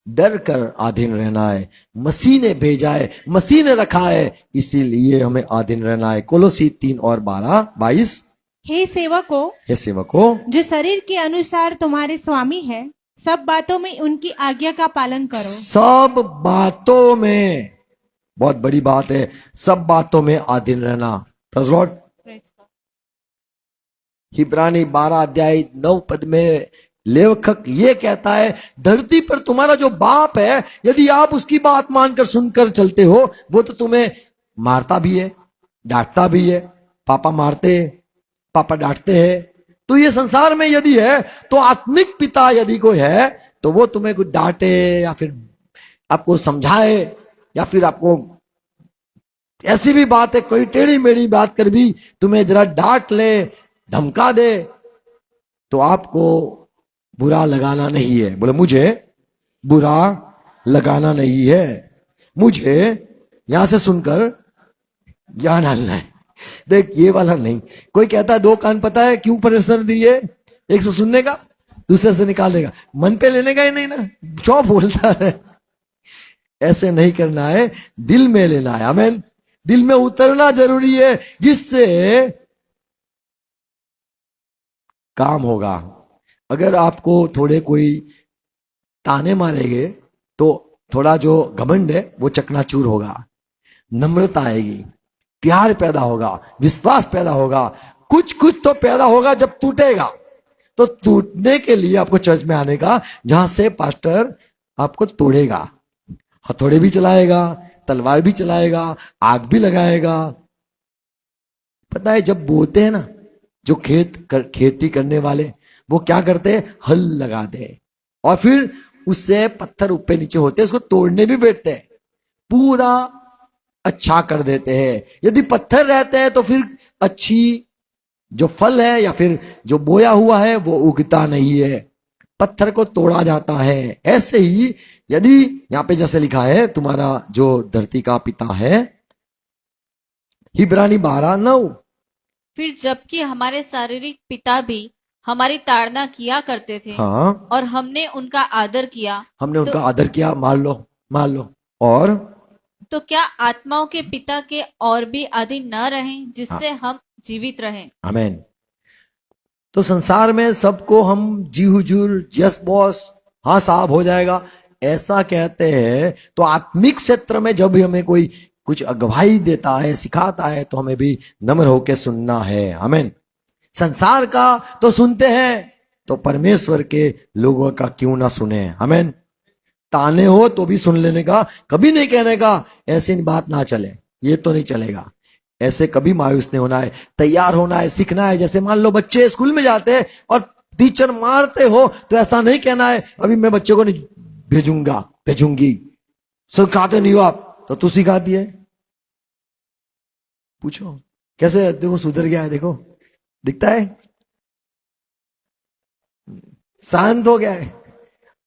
डर कर अधीन रहना है, मसीह ने भेजा है, मसीह ने रखा है, इसीलिए हमें अधीन रहना है। कोलोसी 3 और 22, हे सेवको, हे सेवको, जो शरीर के अनुसार तुम्हारे स्वामी है, सब बातों में उनकी आज्ञा का पालन करो। सब बातों में, बहुत बड़ी बात है, सब बातों में अधीन रहना। Praise Lord. इब्रानी 12 अध्याय 9 पद में लेखक ये कहता है, धरती पर तुम्हारा जो बाप है, यदि आप उसकी बात मानकर सुनकर चलते हो, वो तो तुम्हें मारता भी है, डांटता भी है। पापा मारते हैं, पापा डांटते हैं। तो ये संसार में यदि है, तो आत्मिक पिता यदि कोई है, तो वो तुम्हें कुछ डांटे, या फिर आपको समझाए, या फिर आपको ऐसी भी बात है, कोई टेढ़ी मेढ़ी बात कर भी तुम्हें जरा डांट ले, धमका दे, तो आपको बुरा लगाना नहीं है। बोले मुझे बुरा लगाना नहीं है, मुझे यहां से सुनकर ज्ञान डालना है। देख, ये वाला नहीं। कोई कहता है 2 कान पता है क्यों परमेश्वर दिए, एक से सुनने का, दूसरे से निकाल देगा, मन पे लेने का ही नहीं ना, क्यों बोलता है। ऐसे नहीं करना है, दिल में लेना है। आमीन। दिल में उतरना जरूरी है, जिससे काम होगा। अगर आपको थोड़े कोई ताने मारेंगे तो थोड़ा जो घमंड है वो चकनाचूर होगा, नम्रता आएगी, प्यार पैदा होगा, विश्वास पैदा होगा, कुछ कुछ तो पैदा होगा। जब टूटेगा तो टूटने के लिए आपको चर्च में आने का, जहां से पास्टर आपको तोड़ेगा, हथौड़े भी चलाएगा, तलवार भी चलाएगा, आग भी लगाएगा, पता है जब बोते हैं ना, जो खेती करने वाले, वो क्या करते हैं, हल लगाते हैं और फिर उससे पत्थर ऊपर नीचे होते हैं, उसको तोड़ने भी बैठते हैं, पूरा अच्छा कर देते हैं। यदि पत्थर रहते हैं तो फिर अच्छी जो फल है या फिर जो बोया हुआ है वो उगता नहीं है, पत्थर को तोड़ा जाता है। ऐसे ही यदि यहां पे जैसे लिखा है, तुम्हारा जो धरती का पिता है, इब्रानी 12:9, फिर जबकि हमारे शारीरिक पिता भी हमारी ताड़ना किया करते थे हाँ, और हमने उनका आदर किया, हमने उनका आदर किया, मार लो। और तो क्या आत्माओं के पिता के और भी अधीन न रहें, जिससे हम जीवित रहें। आमेन। तो संसार में सबको हम जी हुजूर, यस बॉस, हाँ साहब हो जाएगा ऐसा कहते हैं, तो आत्मिक क्षेत्र में जब भी हमें कोई कुछ अगुवाई देता है, सिखाता है, तो हमें भी नम्र होकर सुनना है। आमेन। संसार का तो सुनते हैं, तो परमेश्वर के लोगों का क्यों ना सुने। आमेन। ताने हो तो भी सुन लेने का, कभी नहीं कहने का ऐसी बात ना चले, ये तो नहीं चलेगा। ऐसे कभी मायूस नहीं होना है, तैयार होना है, सीखना है। जैसे मान लो बच्चे स्कूल में जाते हैं और टीचर मारते हो, तो ऐसा नहीं कहना है अभी मैं बच्चे को नहीं भेजूंगी, सिखाते नहीं हो आप, तो तू सिखा दिए। पूछो कैसे, देखो सुधर गया है, देखो दिखता है, शांत हो गया है।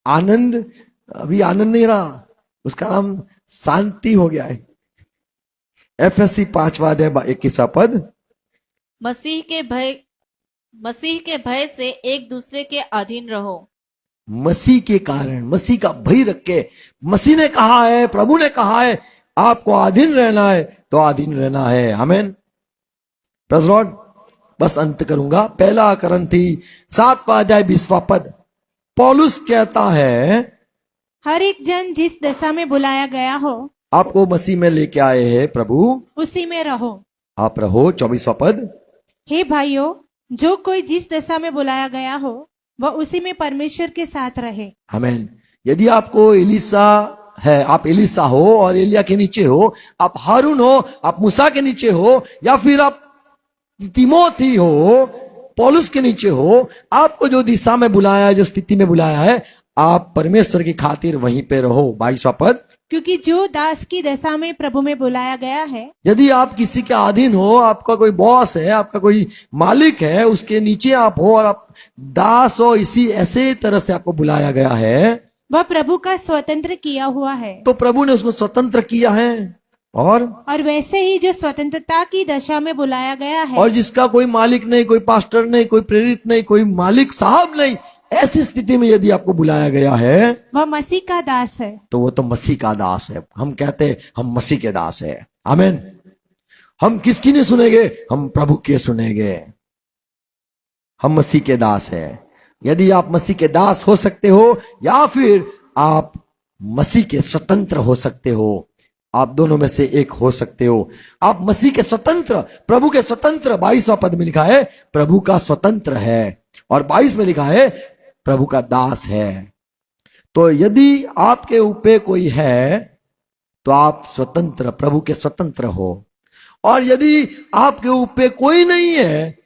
आनंद, अभी आनंद नहीं रहा, उसका नाम शांति हो गया है। एफएससी 5:21 पद, मसीह के भय से एक दूसरे के अधीन रहो। मसीह के कारण, मसीह का भय रख के, मसीह ने कहा है, प्रभु ने कहा है आपको अधीन रहना है, तो अधीन रहना है। आमेन। Praise Lord. बस अंत करूंगा। 1 कुरिन्थी 7:20 पद, पौलुस कहता है हर एक जन जिस दशा में बुलाया गया हो आपको मसीह में लेके आए हैं प्रभु, उसी में रहो। आप रहो। 24 पद, हे भाइयों, जो कोई जिस दशा में बुलाया गया हो वह उसी में परमेश्वर के साथ रहे। आमेन। यदि आपको एलिसा है, आप एलिसा हो और एलिया के नीचे हो, आप हारून हो, आप मूसा के नीचे हो, या फिर आप तिमोथी हो, पौलुस के नीचे हो, आपको जो दिशा में बुलाया है, जो स्थिति में बुलाया है, आप परमेश्वर की खातिर वहीं पे रहो। 22 पद, क्योंकि जो दास की दशा में प्रभु में बुलाया गया है, यदि आप किसी के अधीन हो, आपका कोई बॉस है, आपका कोई मालिक है, उसके नीचे आप हो और आप दास हो, इसी ऐसे तरह से आपको बुलाया गया है, वह प्रभु का स्वतंत्र किया हुआ है। तो प्रभु ने उसको स्वतंत्र किया है। और वैसे ही जो स्वतंत्रता की दशा में बुलाया गया है, और जिसका कोई मालिक नहीं, कोई पास्टर नहीं, कोई प्रेरित नहीं, कोई मालिक साहब नहीं, ऐसी स्थिति में यदि आपको बुलाया गया है, वह मसीह का दास है। तो वो तो मसीह का दास है। हम कहते हैं हम मसीह के दास है। आमीन। हम किसकी नहीं सुनेंगे, हम प्रभु के सुनेंगे। हम मसीह के दास है। यदि आप मसीह के दास हो सकते हो या फिर आप मसीह के स्वतंत्र हो सकते हो, आप दोनों में से एक हो सकते हो। आप मसीह के स्वतंत्र, प्रभु के स्वतंत्र। 22वां पद में लिखा है प्रभु का स्वतंत्र है, और 22 में लिखा है प्रभु का दास है। तो यदि आपके ऊपर कोई है तो आप स्वतंत्र, प्रभु के स्वतंत्र हो, और यदि आपके ऊपर कोई नहीं है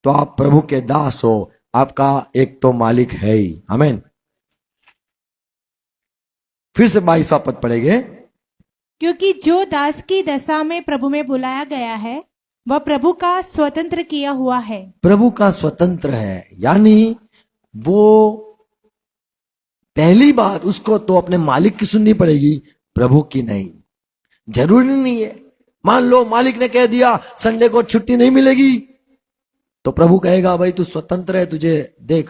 तो आप प्रभु के दास हो। आपका एक तो मालिक है ही। आमीन। फिर से 22वां पद पढ़ेंगे। क्योंकि जो दास की दशा में प्रभु में बुलाया गया है वह प्रभु का स्वतंत्र किया हुआ है। प्रभु का स्वतंत्र है, यानी वो पहली बात उसको तो अपने मालिक की सुननी पड़ेगी, प्रभु की नहीं। जरूरी नहीं है, मान लो मालिक ने कह दिया संडे को छुट्टी नहीं मिलेगी, तो प्रभु कहेगा भाई तू स्वतंत्र है, तुझे देख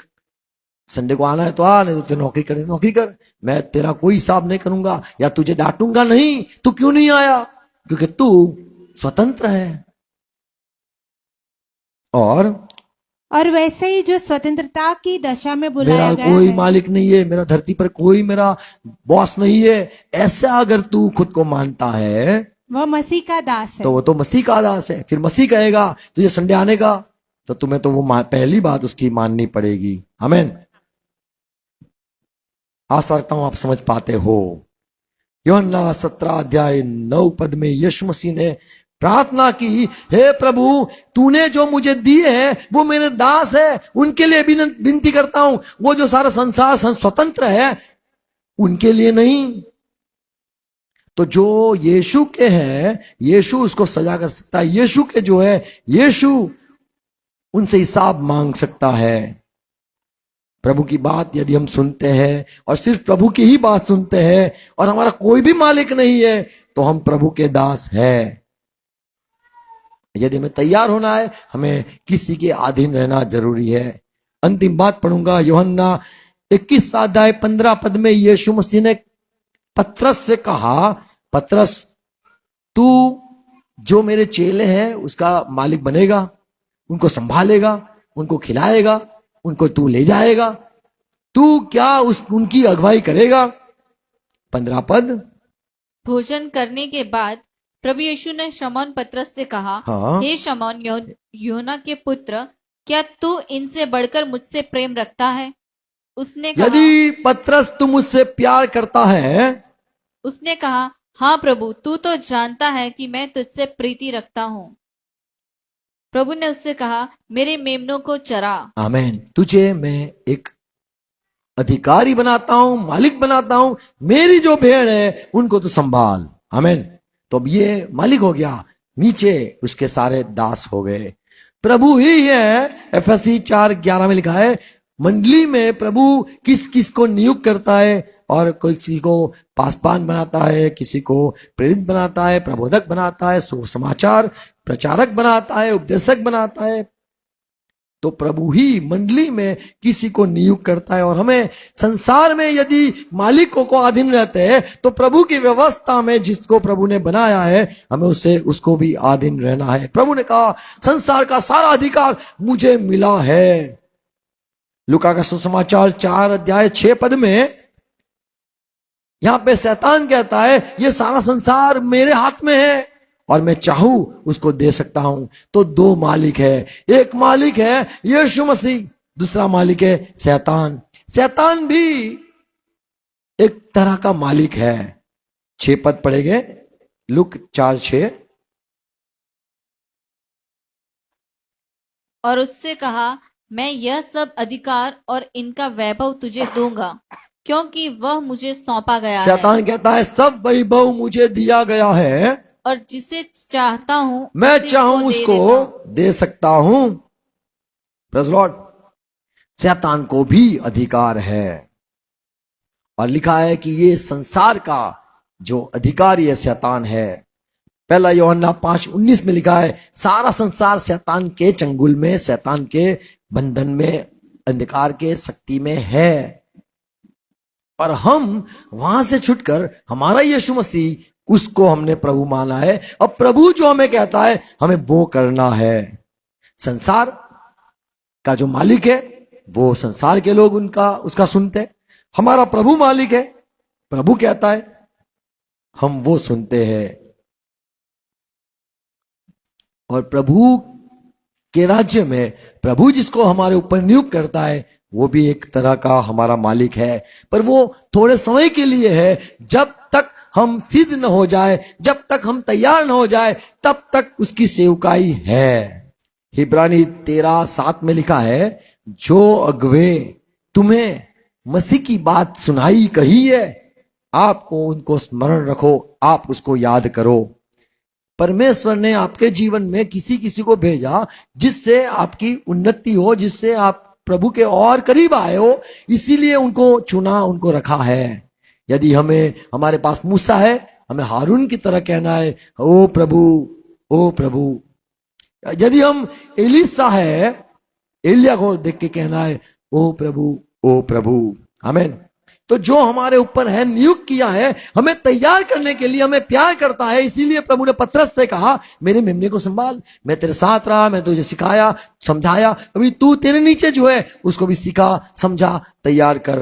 संडे को आना है तो आ, नहीं तो तू नौकरी कर, नौकरी कर, मैं तेरा कोई हिसाब नहीं करूंगा या तुझे डांटूंगा नहीं। तू क्यों नहीं आया? क्योंकि तू स्वतंत्र है। और वैसे ही जो स्वतंत्रता की दशा में बुलाया मेरा गया कोई है, मालिक नहीं है, मेरा धरती पर कोई मेरा बॉस नहीं है, ऐसा अगर तू खुद को मानता है वह मसीह का दास है। तो वो तो मसीह का दास है। फिर मसीह कहेगा तुझे संडे आने का, तो तुम्हें तो वो पहली बात उसकी माननी पड़ेगी। आमीन। आशा रखता हूं आप समझ पाते हो। यूहन्ना 17 अध्याय 9 पद में यीशु मसीह ने प्रार्थना की, हे प्रभु तूने जो मुझे दिए है वो मेरे दास है, उनके लिए भी विनती करता हूं। वो जो सारा संसार स्वतंत्र है उनके लिए नहीं। तो जो यीशु के है, यीशु उसको सजा कर सकता है। यीशु के जो है, यीशु उनसे हिसाब मांग सकता है। प्रभु की बात यदि हम सुनते हैं और सिर्फ प्रभु की ही बात सुनते हैं और हमारा कोई भी मालिक नहीं है, तो हम प्रभु के दास हैं। यदि हमें तैयार होना है, हमें किसी के अधीन रहना जरूरी है। अंतिम बात पढ़ूंगा, यूहन्ना 21 अध्याय 15 पद में यीशु मसीह ने पतरस से कहा, पतरस तू जो मेरे चेले हैं उसका मालिक बनेगा, उनको संभालेगा, उनको खिलाएगा, उनको तू ले जाएगा, तू क्या उनकी अगुवाई करेगा। 15 पद। भोजन करने के बाद प्रभु यीशु ने शमौन पतरस से कहा, हाँ। हे शमौन योना के पुत्र, क्या तू इनसे बढ़कर मुझसे प्रेम रखता है? उसने कहा, यदि पतरस तू मुझसे प्यार करता है, उसने कहा, हाँ प्रभु, तू तो जानता है कि मैं तुझसे प्रीति रखता हूँ। प्रभु ने उससे कहा, मेरे मेमनों को चरा। आमीन। तुझे मैं एक अधिकारी बनाता हूं, मालिक बनाता हूं, मेरी जो भेड़ है उनको तो संभाल। आमीन। तो अब ये मालिक हो गया, नीचे उसके सारे दास हो गए। प्रभु ही है। एफएससी 4:11 में लिखा है, मंडली में प्रभु किस किस को नियुक्त करता है, और किसी को पासपान बनाता है, किसी को प्रेरित बनाता है, प्रबोधक बनाता है, सुसमाचार प्रचारक बनाता है, उपदेशक बनाता है। तो प्रभु ही मंडली में किसी को नियुक्त करता है। और हमें संसार में यदि मालिकों को अधीन रहते हैं, तो प्रभु की व्यवस्था में जिसको प्रभु ने बनाया है, हमें उसको भी अधीन रहना है। प्रभु ने कहा, संसार का सारा अधिकार मुझे मिला है। लूका का सुसमाचार 4 अध्याय 6 पद में यहां पे शैतान कहता है, ये सारा संसार मेरे हाथ में है और मैं चाहूं उसको दे सकता हूं। तो दो मालिक है, एक मालिक है यीशु मसीह, दूसरा मालिक है शैतान। शैतान भी एक तरह का मालिक है। 6 पद पढ़ेंगे, लूक 4:6। और उससे कहा, मैं यह सब अधिकार और इनका वैभव तुझे दूंगा, क्योंकि वह मुझे सौंपा गया है। शैतान कहता है, सब वैभव मुझे दिया गया है और जिसे चाहता हूं मैं उसे चाहूं दे उसको देता। दे सकता हूं। Praise Lord. शैतान को भी अधिकार है, और लिखा है कि ये संसार का जो अधिकारी है शैतान है। पहला यूहन्ना 5:19 में लिखा है, सारा संसार शैतान के चंगुल में, शैतान के बंधन में, अंधकार के शक्ति में है, और हम वहां से छुटकर हमारा यीशु मसीह, उसको हमने प्रभु माना है। अब प्रभु जो हमें कहता है हमें वो करना है। संसार का जो मालिक है वो संसार के लोग उसका सुनते हैं। हमारा प्रभु मालिक है, प्रभु कहता है, हम वो सुनते हैं। और प्रभु के राज्य में प्रभु जिसको हमारे ऊपर नियुक्त करता है, वो भी एक तरह का हमारा मालिक है, पर वो थोड़े समय के लिए है। जब तक हम सिद्ध न हो जाए, जब तक हम तैयार न हो जाए, तब तक उसकी सेवकाई है। इब्रानी 13:7 में लिखा है, जो अगुवे तुम्हें मसीह की बात सुनाई कही है, आपको उनको स्मरण रखो, आप उसको याद करो। परमेश्वर ने आपके जीवन में किसी किसी को भेजा जिससे आपकी उन्नति हो, जिससे आप प्रभु के और करीब आए हो, इसीलिए उनको चुना, उनको रखा है। यदि हमारे पास मूसा है, हमें हारून की तरह कहना है, ओ प्रभु, ओ प्रभु। यदि हम एलीसा है, एलिया को देख के कहना है, ओ प्रभु, ओ प्रभु। आमीन। तो जो हमारे ऊपर है, नियुक्त किया है, हमें तैयार करने के लिए, हमें प्यार करता है, इसीलिए प्रभु ने पतरस से कहा, मेरे मेमने को संभाल, मैं तेरे साथ रहा, मैं तुझे सिखाया, समझाया, अभी तू तेरे नीचे जो है उसको भी सिखा, समझा, तैयार कर।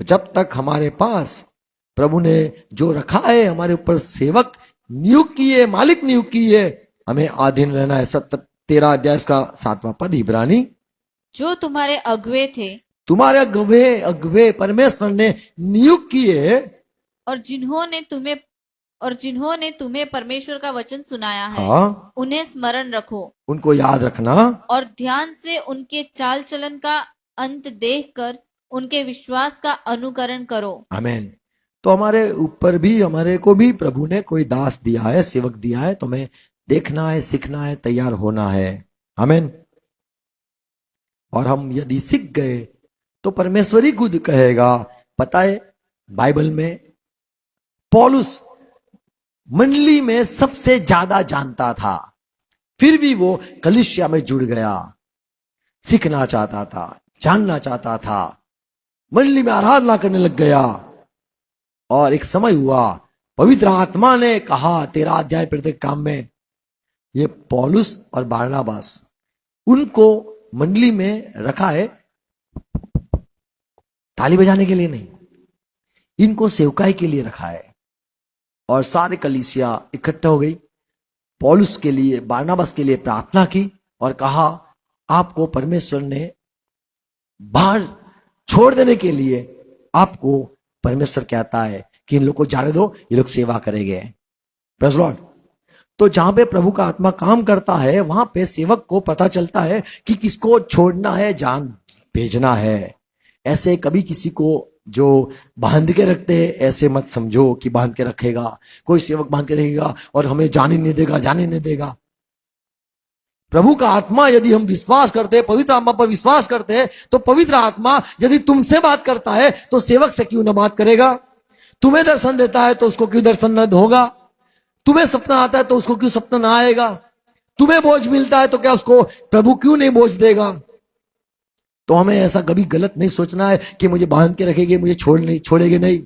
तो जब तक हमारे पास प्रभु ने जो रखा है, हमारे ऊपर सेवक नियुक्त किए, मालिक नियुक्त किए, हमें अधीन रहना है। 13 अध्याय का 7वां पद, इब्रानी। जो तुम्हारे अगुवे थे, तुम्हारे अगुवे परमेश्वर ने नियुक्त किए, और जिन्होंने तुम्हें और जिन्होंने तुम्हें परमेश्वर का वचन सुनाया है हाँ, उन्हें स्मरण रखो उनको याद रखना और ध्यान से उनके चाल चलन का अंत देखकर उनके विश्वास का अनुकरण करो। आमीन। तो हमारे ऊपर भी, हमारे को भी प्रभु ने कोई दास दिया है, सेवक दिया है, तो हमें देखना है, सीखना है, तैयार होना है। आमीन। और हम यदि सीख गए तो परमेश्वर ही खुद कहेगा। पता है बाइबल में पौलुस मंडली में सबसे ज्यादा जानता था, फिर भी वो कलीसिया में जुड़ गया, सीखना चाहता था, जानना चाहता था, मंडली में आराधना करने लग गया। और एक समय हुआ, पवित्र आत्मा ने कहा 13 अध्याय प्रत्येक काम में, ये पौलुस और बारनाबास, उनको मंडली में रखा है ताली बजाने के लिए नहीं, इनको सेवकाई के लिए रखा है। और सारे कलीसिया इकट्ठा हो गई, पौलुस के लिए, बारनाबास के लिए प्रार्थना की और कहा आपको परमेश्वर ने बाहर छोड़ देने के लिए, आपको परमेश्वर कहता है कि इन लोग को जाने दो, ये लोग सेवा करेंगे। Praise Lord. तो जहां पे प्रभु का आत्मा काम करता है, वहां पे सेवक को पता चलता है कि किसको छोड़ना है, जान भेजना है। ऐसे कभी किसी को जो बांध के रखते हैं, ऐसे मत समझो कि बांध के रखेगा, कोई सेवक बांध के रखेगा और हमें जाने नहीं देगा, जाने नहीं देगा। प्रभु का आत्मा यदि हम विश्वास करते हैं, पवित्र आत्मा पर विश्वास करते हैं, तो पवित्र आत्मा यदि तुमसे बात करता है तो सेवक से क्यों न बात करेगा? तुम्हें दर्शन देता है तो उसको क्यों दर्शन न होगा? तुम्हें सपना आता है तो उसको क्यों सपना ना आएगा? तुम्हें बोझ मिलता है तो क्या उसको प्रभु क्यों नहीं बोझ देगा? तो हमें ऐसा कभी गलत नहीं सोचना है कि मुझे बांध के रखेंगे, मुझे छोड़ेंगे नहीं।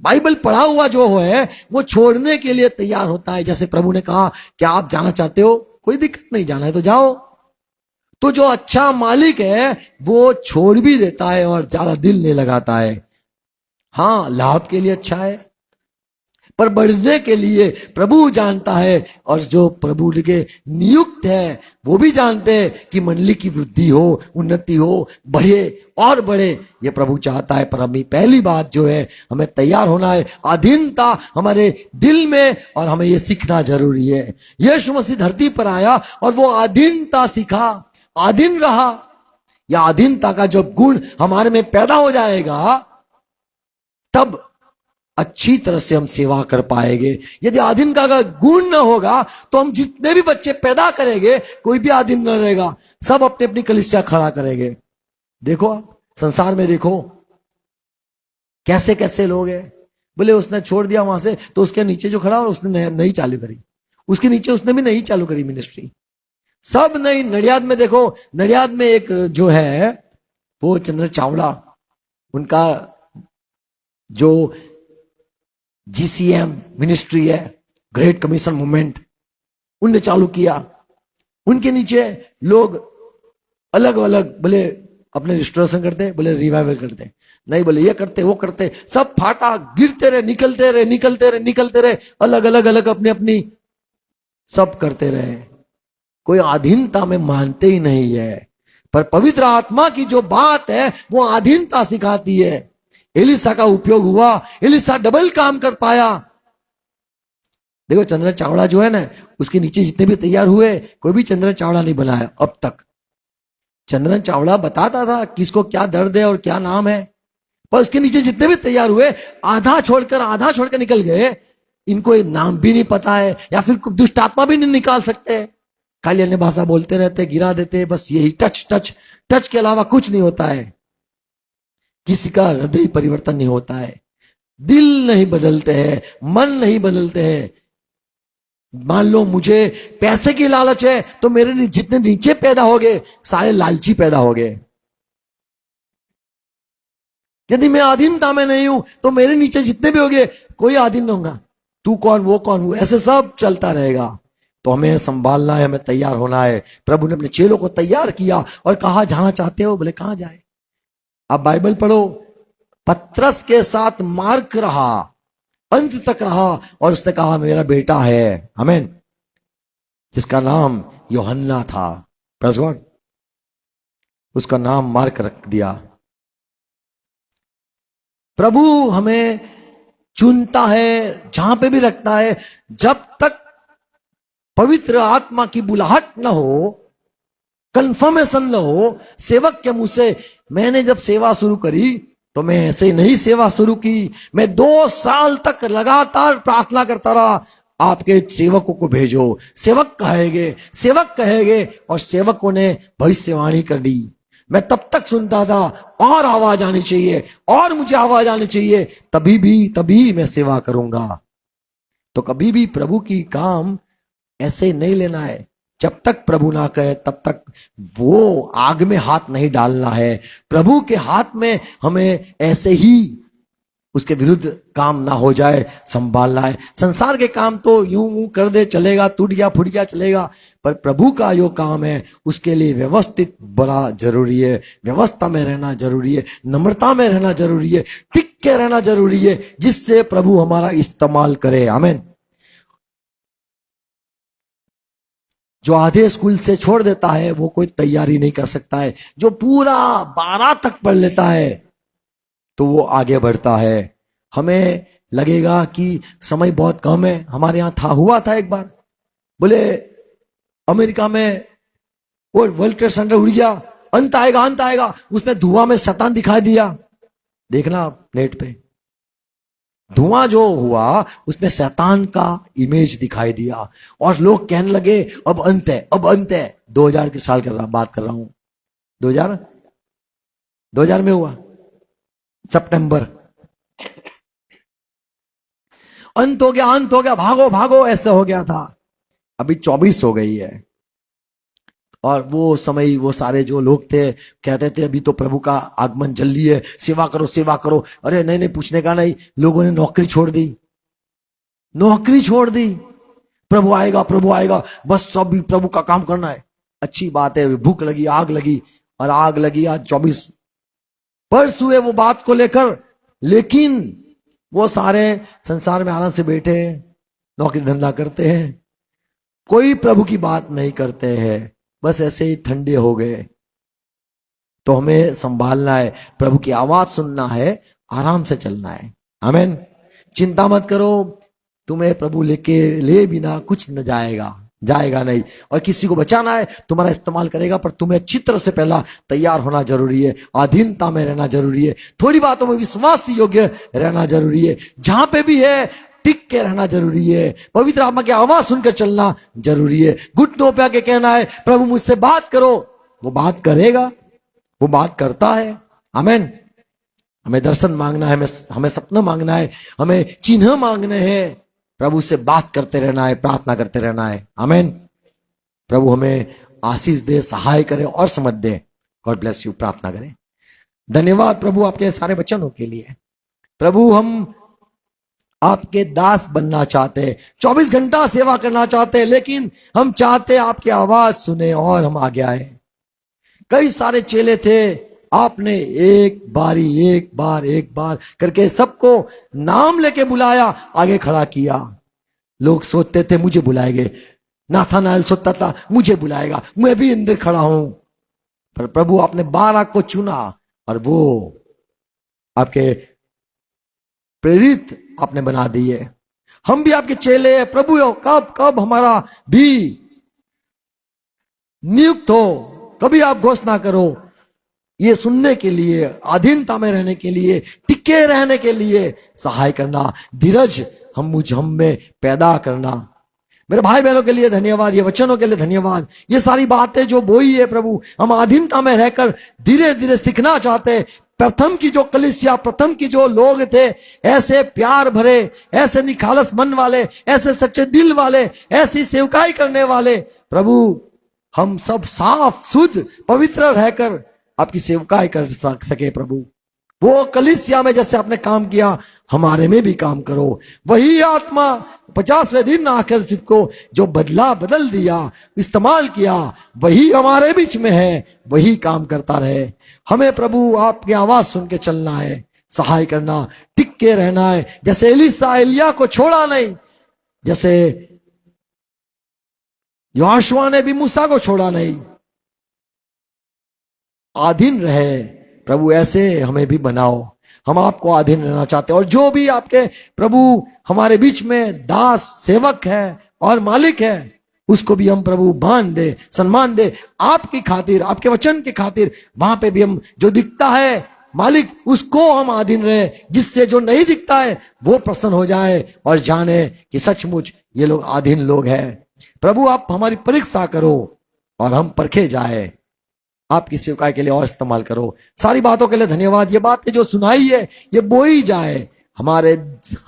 बाइबल पढ़ा हुआ जो है वो छोड़ने के लिए तैयार होता है। जैसे प्रभु ने कहा क्या आप जाना चाहते हो? कोई दिक्कत नहीं, जाना है तो जाओ। तो जो अच्छा मालिक है वो छोड़ भी देता है और ज्यादा दिल नहीं लगाता है। हाँ, लाभ के लिए अच्छा है, पर बढ़ने के लिए प्रभु जानता है, और जो प्रभु के नियुक्त है वो भी जानते हैं कि मंडली की वृद्धि हो, उन्नति हो, बढ़े और बढ़े, ये प्रभु चाहता है। पर हमें पहली बात जो है, हमें तैयार होना है, अधीनता हमारे दिल में, और हमें ये सीखना जरूरी है। यीशु मसीह धरती पर आया और वो अधीनता सीखा, अधीन रहा। या अधीनता का जो गुण हमारे में पैदा हो जाएगा, तब अच्छी तरह से हम सेवा कर पाएंगे। यदि अधीनता का गुण न होगा तो हम जितने भी बच्चे पैदा करेंगे, कोई भी अधीन न रहेगा, सब अपनी अपनी कलीसिया खड़ा करेंगे। देखो संसार में, देखो कैसे कैसे लोग हैं। बोले उसने छोड़ दिया वहां से, तो उसके नीचे जो खड़ा और उसने नई चालू करी, उसके नीचे उसने भी नई चालू करी मिनिस्ट्री, सब नई। नडियाद में देखो, नडियाद में एक जो है वो चंद्र चावड़ा, उनका जो GCM मिनिस्ट्री है, ग्रेट कमीशन मूवमेंट, उनने चालू किया। उनके नीचे लोग अलग अलग, बोले अपने रिस्टोरेशन करते, बोले रिवाइवल करते, नहीं बोले ये करते वो करते, सब फाटा, गिरते रहे, निकलते रहे, निकलते रहे, निकलते रहे, अलग अलग अलग अपनी अपनी सब करते रहे। कोई अधीनता में मानते ही नहीं है। पर पवित्र आत्मा की जो बात है वो अधीनता सिखाती है। एलिसा का उपयोग हुआ, एलिसा डबल काम कर पाया। देखो चंद्र चावड़ा जो है ना, उसके नीचे जितने भी तैयार हुए, कोई भी चंद्र चावड़ा नहीं बनाया अब तक। चंद्र चावड़ा बताता था किसको क्या दर्द है और क्या नाम है, पर उसके नीचे जितने भी तैयार हुए, आधा छोड़कर निकल गए। इनको नाम भी नहीं पता है, या फिर दुष्ट आत्मा भी नहीं निकाल सकते, खाली अन्य भाषा बोलते रहते, गिरा देते, बस यही टच टच टच के अलावा कुछ नहीं होता है। किसी का हृदय परिवर्तन नहीं होता है, दिल नहीं बदलते हैं, मन नहीं बदलते हैं। मान लो मुझे पैसे की लालच है, तो मेरे जितने नीचे पैदा हो गए सारे लालची पैदा हो गए। यदि मैं अधीनता में नहीं हूं तो मेरे नीचे जितने भी हो गए, कोई अधीन नहीं होगा, तू कौन वो कौन, वो ऐसे सब चलता रहेगा। तो हमें संभालना है, हमें तैयार होना है। प्रभु ने अपने चेलों को तैयार किया और कहा जाना चाहते हो? बोले कहां जाए? आप बाइबल पढ़ो, पतरस के साथ मार्क रहा, अंत तक रहा, और उसने कहा मेरा बेटा है, आमीन, जिसका नाम यूहन्ना था। Praise God. उसका नाम मार्क रख दिया। प्रभु हमें चुनता है, जहां पे भी रखता है, जब तक पवित्र आत्मा की बुलाहट न हो, कंफर्मेशन न हो सेवक के मुंह से। मैंने जब सेवा शुरू करी तो मैं ऐसे नहीं सेवा शुरू की, मैं 2 साल तक लगातार प्रार्थना करता रहा, आपके सेवकों को भेजो, सेवक कहेंगे, और सेवकों ने भविष्यवाणी कर दी। मैं तब तक सुनता था, और आवाज आनी चाहिए, और मुझे आवाज आनी चाहिए, तभी मैं सेवा करूंगा। तो कभी भी प्रभु की काम ऐसे नहीं लेना है, जब तक प्रभु ना कहे तब तक वो आग में हाथ नहीं डालना है। प्रभु के हाथ में हमें ऐसे ही उसके विरुद्ध काम ना हो जाए संभालना है। संसार के काम तो यूं कर दे चलेगा, टूट गया फूट गया चलेगा, पर प्रभु का जो काम है उसके लिए व्यवस्थित बड़ा जरूरी है, व्यवस्था में रहना जरूरी है, नम्रता में रहना जरूरी है, टिक के रहना जरूरी है, जिससे प्रभु हमारा इस्तेमाल करे। आमीन। जो आधे स्कूल से छोड़ देता है वो कोई तैयारी नहीं कर सकता है, जो पूरा 12 तक पढ़ लेता है तो वो आगे बढ़ता है। हमें लगेगा कि समय बहुत कम है। हमारे यहां हुआ था एक बार, बोले अमेरिका में वो वर्ल्ड ट्रेड सेंटर उड़ गया, अंत आएगा, उसमें धुआं में शैतान दिखाई दिया। देखना आप नेट पे, धुआं जो हुआ उसमें शैतान का इमेज दिखाई दिया, और लोग कहने लगे अब अंत है। 2000 के साल बात कर रहा हूं, 2000 में हुआ सितंबर, अंत हो गया, भागो ऐसा हो गया था। अभी 24 हो गई है, और वो समय वो सारे जो लोग थे कहते थे अभी तो प्रभु का आगमन जल्दी है, सेवा करो। अरे नहीं, पूछने का नहीं, लोगों ने नौकरी छोड़ दी, प्रभु आएगा, बस सब प्रभु का काम करना है। अच्छी बात है, भूख लगी, आग लगी। आज 24 वर्ष हुए वो बात को लेकर, लेकिन वो सारे संसार में आराम से बैठे हैं, नौकरी धंधा करते हैं, कोई प्रभु की बात नहीं करते हैं, बस ऐसे ही ठंडे हो गए। तो हमें संभालना है, प्रभु की आवाज सुनना है, आराम से चलना है। आमीन। चिंता मत करो, तुम्हें प्रभु ले बिना कुछ न जाएगा नहीं, और किसी को बचाना है तुम्हारा इस्तेमाल करेगा, पर तुम्हें अच्छी तरह से पहला तैयार होना जरूरी है, अधीनता में रहना जरूरी है, थोड़ी बातों में विश्वास योग्य रहना जरूरी है, जहां पे भी है टिक के रहना जरूरी है, पवित्र आत्मा की आवाज सुनकर चलना जरूरी है। घुटनों पे आके कहना है प्रभु मुझसे बात करो, वो बात करेगा, वो बात करता है। आमीन। हमें दर्शन मांगना है, हमें सपना मांगना है, हमें चिन्ह मांगने हैं, प्रभु से बात करते रहना है, प्रार्थना करते रहना है। आमीन। प्रभु हमें आशीष दे, सहाय करे और समझ दे। God bless you. प्रार्थना करें। धन्यवाद प्रभु आपके सारे वचनों के लिए। प्रभु हम आपके दास बनना चाहते हैं, 24 घंटा सेवा करना चाहते हैं, लेकिन हम चाहते हैं आपकी आवाज सुने और हम आगे आए। कई सारे चेले थे, आपने एक बार करके सबको नाम लेके बुलाया, आगे खड़ा किया। लोग सोचते थे मुझे बुलाएंगे, नाथानाएल सोचता था मुझे बुलाएगा, मैं भी अंदर खड़ा हूं, पर प्रभु आपने 12 को चुना, और वो आपके प्रेरित आपने बना दिए। हम भी आपके चेले हैं प्रभु, कब हमारा भी नियुक्त हो, कभी आप घोषणा करो, ये सुनने के लिए, अधीनता में रहने के लिए, टिके रहने के लिए सहाय करना, धीरज हम में पैदा करना। मेरे भाई बहनों के लिए धन्यवाद, ये वचनों के लिए धन्यवाद। ये सारी बातें जो बोई है प्रभु, हम अधीनता में रहकर धीरे धीरे सीखना चाहते हैं। प्रथम की जो कलीसिया, प्रथम की जो लोग थे, ऐसे प्यार भरे, ऐसे निखालस मन वाले, ऐसे सच्चे दिल वाले, ऐसी सेवकाई करने वाले, प्रभु हम सब साफ शुद्ध पवित्र रहकर आपकी सेवकाई कर सके। प्रभु वो कलीसिया में जैसे आपने काम किया, हमारे में भी काम करो। वही आत्मा 50वें दिन आकर को जो बदल दिया, इस्तेमाल किया, वही हमारे बीच में है, वही काम करता रहे। हमें प्रभु आपकी आवाज सुन के चलना है, सहाय करना, टिक के रहना है। जैसे एलिया को छोड़ा नहीं, जैसे यहोशुआ ने भी मूसा को छोड़ा नहीं, अधीन रहे। प्रभु ऐसे हमें भी बनाओ, हम आपको अधीन रहना चाहते हैं। और जो भी आपके प्रभु हमारे बीच में दास सेवक है और मालिक है, उसको भी हम प्रभु मान दे, सम्मान दे, आपकी खातिर, आपके वचन की खातिर। वहां पे भी हम जो दिखता है मालिक, उसको हम अधीन रहे, जिससे जो नहीं दिखता है वो प्रसन्न हो जाए और जाने कि सचमुच ये लोग अधीन लोग हैं। प्रभु आप हमारी परीक्षा करो और हम परखे जाए, आपकी सेवकाई के लिए और इस्तेमाल करो। सारी बातों के लिए धन्यवाद। ये बातें जो सुनाई है ये बोई जाए, हमारे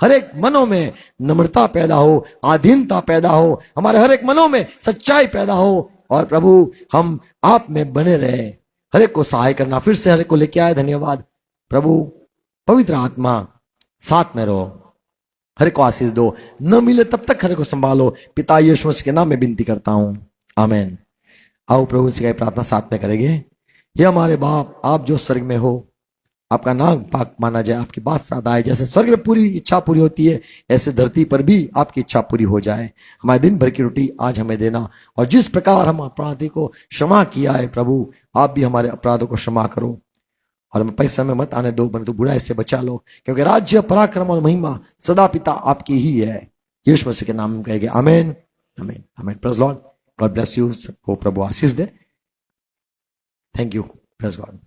हर एक मनों में नम्रता पैदा हो, अधीनता पैदा हो, हमारे हर एक मनों में सच्चाई पैदा हो, और प्रभु हम आप में बने रहे। हर एक को सहाय करना, फिर से हर एक को लेके आए, धन्यवाद प्रभु। पवित्र आत्मा साथ में रहो, हर एक को आशीष दो, न मिले तब तक हर एक को संभालो। पिता यीशु मसीह के नाम में विनती करता हूं, आमीन। आओ प्रभु से प्रार्थना साथ में करेंगे। ये हमारे बाप, आप जो स्वर्ग में हो, आपका नाम पाक माना जाए, आपकी बात साथ आए। जैसे स्वर्ग में पूरी इच्छा पूरी होती है, ऐसे धरती पर भी आपकी इच्छा पूरी हो जाए। हमारे दिन भर की रोटी आज हमें देना, और जिस प्रकार हम अपराधी को क्षमा किया है प्रभु, आप भी हमारे अपराधों को क्षमा करो, और हमें पैसा में मत आने दो, परंतु बुराई से बचा लो, क्योंकि राज्य, पराक्रम और महिमा सदा पिता आपकी ही है। यीशु मसीह के नाम में कहेंगे आमीन, आमीन, आमीन। Praise Lord, God bless you. सबको प्रभु आशीष दे। Thank you, praise God.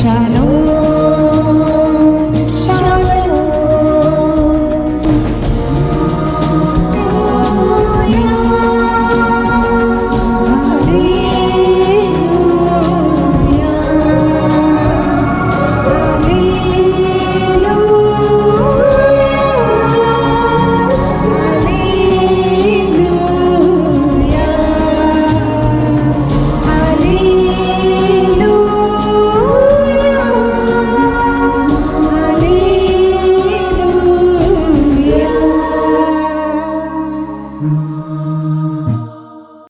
Shalom.